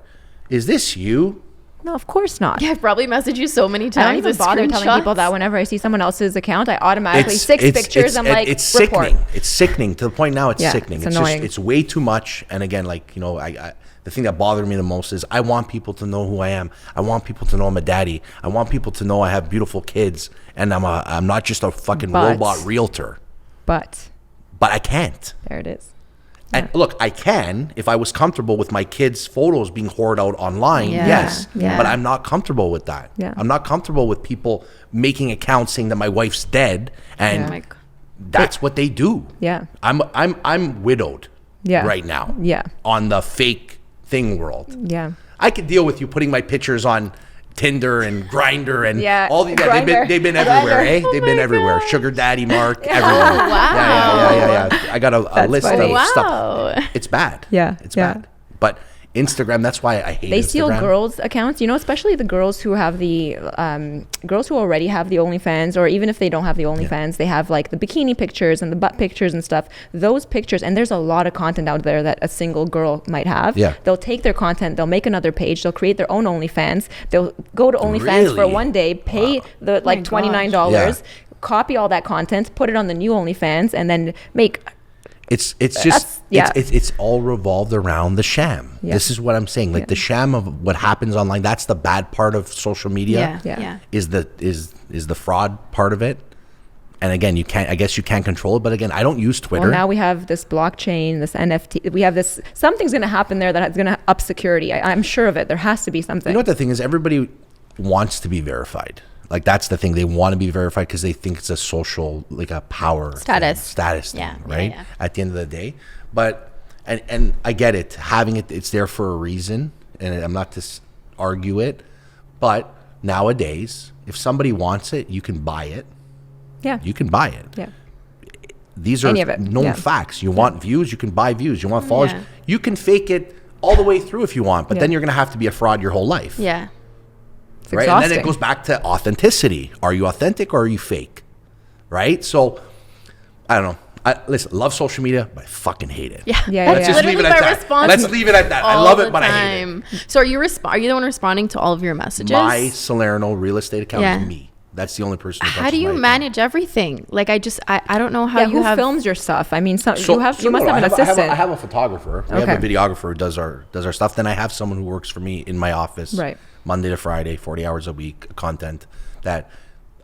is this you? No, of course not. Yeah, I've probably messaged you so many times. I don't even with bother telling people screenshots. that whenever I see someone else's account, I automatically pictures. I'm like, it's report. sickening. It's sickening to the point now. It's Yeah, sickening. it's annoying. It's way too much. And again, the thing that bothered me the most is I want people to know who I am. I want people to know I'm a daddy. I want people to know I have beautiful kids, and I'm not just a fucking robot realtor. But I can't. there it is. And look, I can if I was comfortable with my kids' photos being hoarded out online. Yeah. Yes, Yeah. but I'm not comfortable with that. Yeah. I'm not comfortable with people making accounts saying that my wife's dead, and Oh my God. that's what they do. Yeah. I'm widowed. Yeah. Right now. Yeah. On the fake thing world. Yeah. I could deal with you putting my pictures on Tinder and Grindr and Yeah, all these. Grindr. They've been everywhere, Grindr. eh? They've been everywhere. Sugar Daddy Mark, everywhere. Oh, wow. Yeah. I got a list funny. of Wow. stuff. It's bad. Yeah, It's yeah. bad. But Instagram, that's why I hate They steal Instagram. girls' accounts, especially the girls who have the girls who already have the OnlyFans, or even if they don't have the OnlyFans, they have like the bikini pictures and the butt pictures and stuff. Those pictures, and there's a lot of content out there that a single girl might have. Yeah. They'll take their content, they'll make another page, they'll create their own OnlyFans, they'll go to OnlyFans for Really? one day, pay the like gosh. $29, Yeah. copy all that content, put it on the new OnlyFans, and then make. It's just yeah. it's all revolved around the sham. Yeah. This is what I'm saying. Like the sham of what happens online. That's the bad part of social media. Yeah. Is the fraud part of it. And again, I guess you can't control it. But again, I don't use Twitter. Well, now we have this blockchain, this NFT. We have this. Something's going to happen there that's going to up security. I'm sure of it. There has to be something. You know what the thing is? Everybody wants to be verified. Like that's the thing. They want to be verified because they think it's a social, like a power Status thing, Yeah, right? yeah. At the end of the day. But, and I get it. Having it, it's there for a reason. And I'm not to argue it. But nowadays, if somebody wants it, you can buy it. Yeah. You can buy it. Yeah. These are Any of it. known Yeah. facts. You want views, you can buy views. You want followers, Yeah. you can fake it all the way through if you want. But Yeah. then you're going to have to be a fraud your whole life. Yeah. It's Right? And then exhausting. it goes back to authenticity. Are you authentic or are you fake? Right? So, I don't know. Listen, love social media, but I fucking hate it. Yeah. Yeah, That's yeah. Let's just leave it literally at my that. response Let's leave it at that. I all love the it, but I hate it. time. So are you the one responding to all of your messages? My Salerno real estate account Yeah. is me. That's the only person who How touches do you my account. manage everything? Like I don't know how Yeah, you who have films your stuff? I mean, you So- must no, have an I assistant. have a photographer. We Okay. have a videographer who does our stuff. Then I have someone who works for me in my office, Right. Monday to Friday, 40 hours a week, content that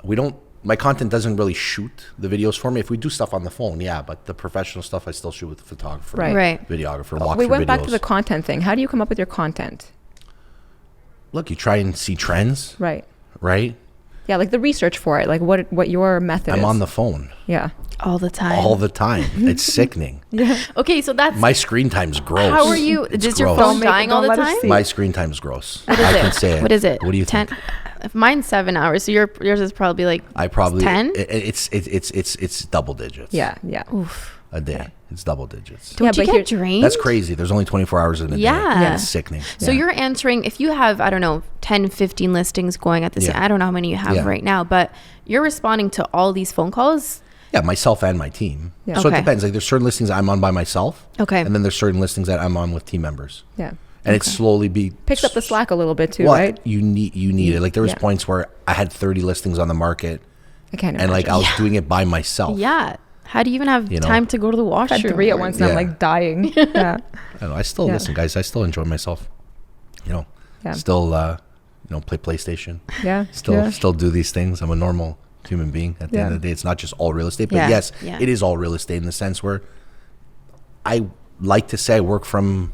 we don't. My content doesn't really shoot the videos for me. If we do stuff on the phone, yeah, but the professional stuff I still shoot with the photographer, Right. Right. videographer, walk We for went videos. back to the content thing. How do you come up with your content? Look, you try and see trends, Right. right? Yeah, like the research for it, like what your method is. I'm on the phone Yeah. all the time. all the time. It's sickening. Okay, so that's My screen time's gross. how are you? It's Is your gross. phone Don't make- dying all don't the let us time? see. My screen time's gross. What is I it? can say it. What is it? What do you 10, think? If mine's 7 hours, so yours is probably like I probably 10. It's double digits. Yeah. Yeah. A day. It's double digits. Don't Yeah, you but get drained? That's crazy. There's only 24 hours in a Yeah. day. Yeah. It's sickening. So you're answering if you have, I don't know, 10, 15 listings going at the same. Yeah. I don't know how many you have Yeah. right now, but you're responding to all these phone calls. Yeah, myself and my team. Yeah. So Okay. it depends. Like there's certain listings I'm on by myself. Okay. And then there's certain listings that I'm on with team members. Yeah. And it slowly Picks up the slack a little bit too, well, right? You need it. Like there was Yeah. points where I had 30 listings on the market I can't and like I imagine. was doing it by myself. Yeah. How do you even have You know? time to go to the I washroom? had 3 at once and I'm Yeah. like dying. Yeah. I don't know. I still Yeah. listen, guys. I still enjoy myself. You know, Yeah. still play PlayStation. Yeah. Still do these things. I'm a normal human being at the end Yeah. of the day. It's not just all real estate, but Yeah. yes, Yeah. it is all real estate in the sense where I like to say I work from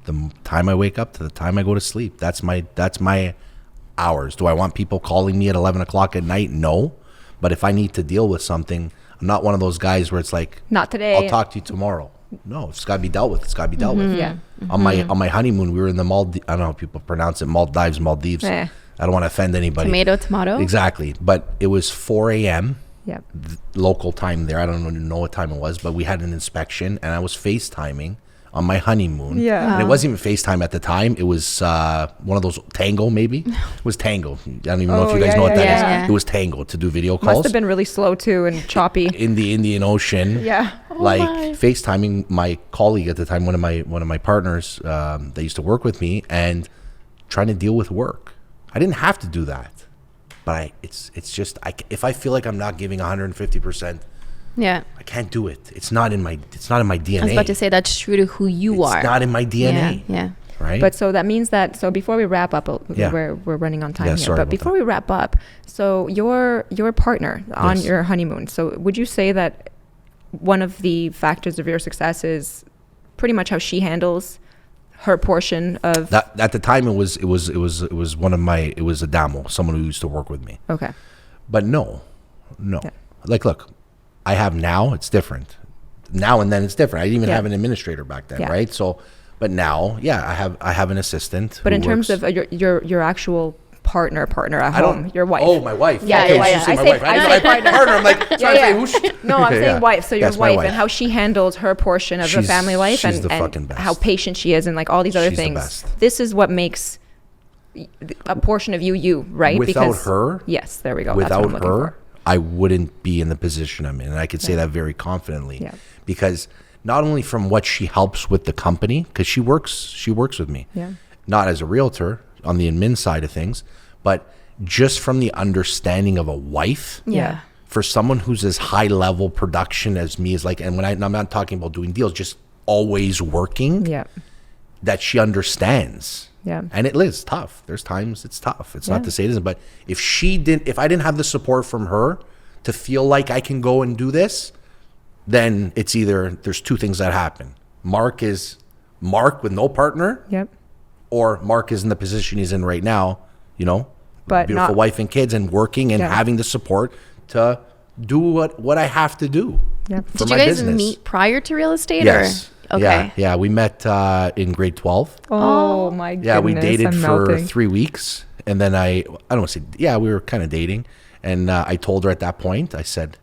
the time I wake up to the time I go to sleep. That's my hours. Do I want people calling me at 11 o'clock at night? No. But if I need to deal with something, I'm not one of those guys where it's like, Not today. I'll talk to you tomorrow. No, if it's got to be dealt with, it's got to be dealt with. Yeah. On my honeymoon, we were in the Maldives. I don't know how people pronounce it. Maldives. Eh. I don't want to offend anybody. Tomato. Exactly. But it was 4 a.m. Yeah. local time there. I don't know what time it was, but we had an inspection and I was FaceTiming on my honeymoon. Yeah. And it wasn't even FaceTime at the time. It was one of those Tango, maybe. It was Tango. I don't even know if Oh, you guys yeah, know what that is. yeah. It was Tango to do video Must calls have been really slow too and choppy. in the Indian Ocean. Yeah. Like my. FaceTiming my colleague at the time, one of my partners that used to work with me, and trying to deal with work. I didn't have to do that, but it's just if I feel like I'm not giving 150%, Yeah. I can't do it. It's not in my DNA. I was about to say that's true to who you are. It's not in my DNA. Yeah. Right. But so that means that, so before we wrap up, Yeah. we're running on time Yeah, here, sorry but about before that. we wrap up, so your partner on Yes. your honeymoon, so would you say that one of the factors of your success is pretty much how she handles her portion of, that at the time it was one of my, it was a damo, someone who used to work with me. okay. But no. Yeah. Like, look, I have now, it's different. Now and then it's different. I didn't even Yeah. have an administrator back then, Yeah. right? So, but now, yeah, I have an assistant. But who in terms works- of your actual partner at I home, don't, your wife. Oh, my wife. Yeah, okay, yeah, she yeah. said I my say- wife. I I say partner. I'm like, sorry, Yeah, I say yeah. who's No, I'm Okay, saying yeah. wife. So your Yes, my wife and how she handles her portion of the She's- family life she's the and fucking best. how patient she is and like all these other She's the things. best. This is what makes a portion of you, right? Without her, yes, there we go. That's what I'm without looking her, I wouldn't be in the position I'm in. And I could say that very confidently. Yeah. Because not only from what she helps with the company, because she works with me. Yeah. Not as a realtor on the admin side of things, but just from the understanding of a wife. Yeah. For someone who's as high level production as me is like, and when I'm not talking about doing deals, just always working, Yeah. that she understands. Yeah. And it is tough. There's times it's tough. It's Yeah. not to say it isn't, but if I didn't have the support from her to feel like I can go and do this, then it's either, there's two things that happen. Mark with no partner, Yep. or Mark is in the position he's in right now, But beautiful not- wife and kids, and working and Yeah. having the support to do what I have to do Yeah. for Did my you guys business. meet prior to real estate? Yes. Or? Okay. Yeah. We met in grade 12. Oh my goodness. Yeah, we dated I'm for melting. 3 weeks, and then I don't want to say, yeah, we were kind of dating, and I told her at that point, I said,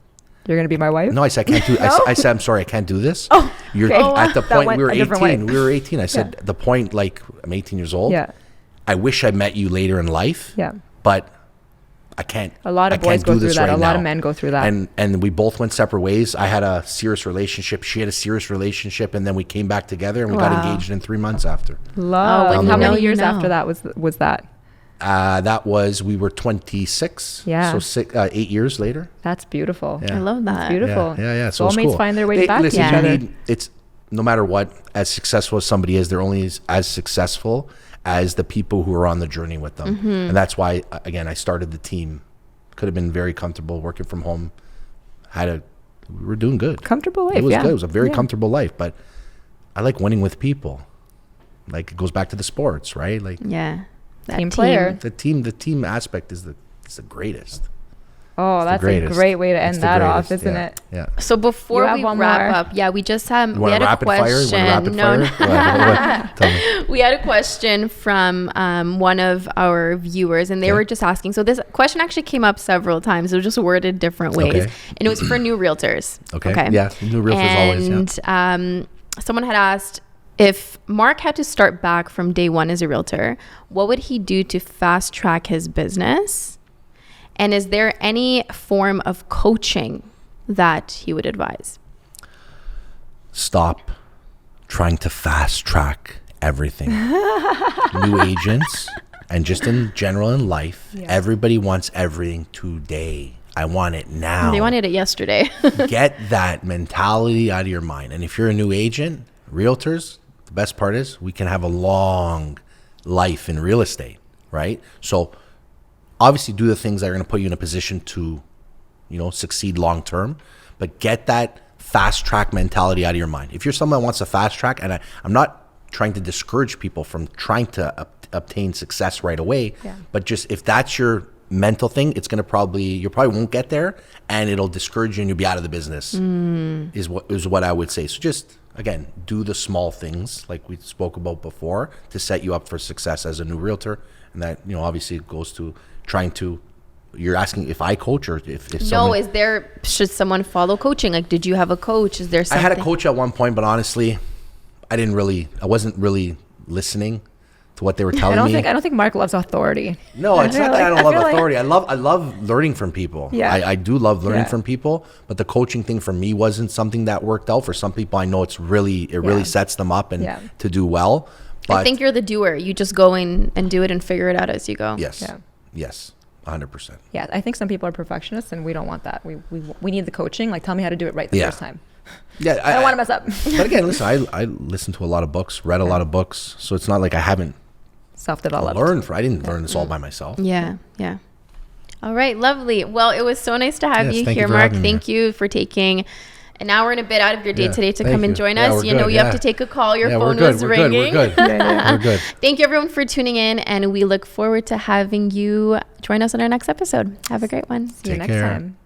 You're gonna be my wife? no, I said I can't do. I said I'm sorry, I can't do this. Oh, You're okay. at the That point went we were a different way. 18. We were 18. I said the point, like I'm 18 years old. Yeah. I wish I met you later in life. Yeah. But I can't. A lot of I can't boys go do through this that. right A lot now. of men go through that. And we both went separate ways. I had a serious relationship. She had a serious relationship, and then we came back together, and we got Wow. engaged in 3 months after. Love. when you How know, many you years know. after that was that? That was we were 26. Yeah. So 8 years later. That's beautiful. Yeah. I love that. That's beautiful. Yeah. So it's Soulmates cool. find their way back listen, to each you other. it's no matter what, as successful as somebody is, they're only as successful as the people who are on the journey with them. Mm-hmm. And that's why, again, I started the team. Could have been very comfortable working from home. We were doing good. Comfortable life. It was yeah. good. It was a very Yeah. comfortable life. But I like winning with people. Like it goes back to the sports, right? Like Yeah. That Team player. the team aspect is the greatest. Oh, the that's a greatest. great way to It's end the that off, greatest. isn't Yeah. it? Yeah. So before You have we one wrap more? up, we just You we want had a rapid fire? You question. want rapid No, fire? no. What? Tell me. We had a question from one of our viewers, and they Okay. were just asking. So this question actually came up several times. It was just worded different ways, Okay. and it was for new realtors. Okay. Yeah. New realtors always. Yeah. And someone had asked if Mark had to start back from day one as a realtor, what would he do to fast track his business? And is there any form of coaching that he would advise? Stop trying to fast track everything. New agents and just in general in life, everybody wants everything today. I want it now. They wanted it yesterday. Get that mentality out of your mind. And if you're a new agent, realtors, the best part is we can have a long life in real estate, right? So obviously do the things that are going to put you in a position to, succeed long term, but get that fast track mentality out of your mind. If you're someone that wants a fast track, and I'm not trying to discourage people from trying to obtain success right away, but just if that's your mental thing, it's going to you probably won't get there, and it'll discourage you and you'll be out of the business is what I would say. So just, again, do the small things like we spoke about before to set you up for success as a new realtor. And that, obviously it goes to you're asking if I coach or if No, should someone follow coaching? Like, did you have a coach? Is there I something? had a coach at one point, but honestly, I wasn't really listening to what they were telling me. I don't think Mark loves authority. No, it's not that I don't I love feel like- authority. I love learning from people. Yeah. I do love learning Yeah. from people, but the coaching thing for me wasn't something that worked out. For some people, I know it really sets them up and Yeah. to do well. But I think you're the doer. You just go in and do it and figure it out as you go. yes, Yeah. yes, 100%. Yeah, I think some people are perfectionists, and we don't want that. We need the coaching. Like, tell me how to do it right the Yeah. first time. Yeah, I don't want to mess up. But again, listen, I listened to a lot of books, read a lot of books, so it's not like I haven't Self-developed. learned. I didn't learn this all by myself. Yeah. All right, lovely. Well, it was so nice to have Yes, you thank here, you for Mark. having me. Thank you for taking an hour and a bit out of your day Yeah, today to thank come and you. join Yeah, us. we're You know, good, you have yeah. to take a call. Your Yeah, phone we're good. was We're ringing. good. We're good. We're good. Thank you, everyone, for tuning in, and we look forward to having you join us on our next episode. Have a great one. See you Take next care. time.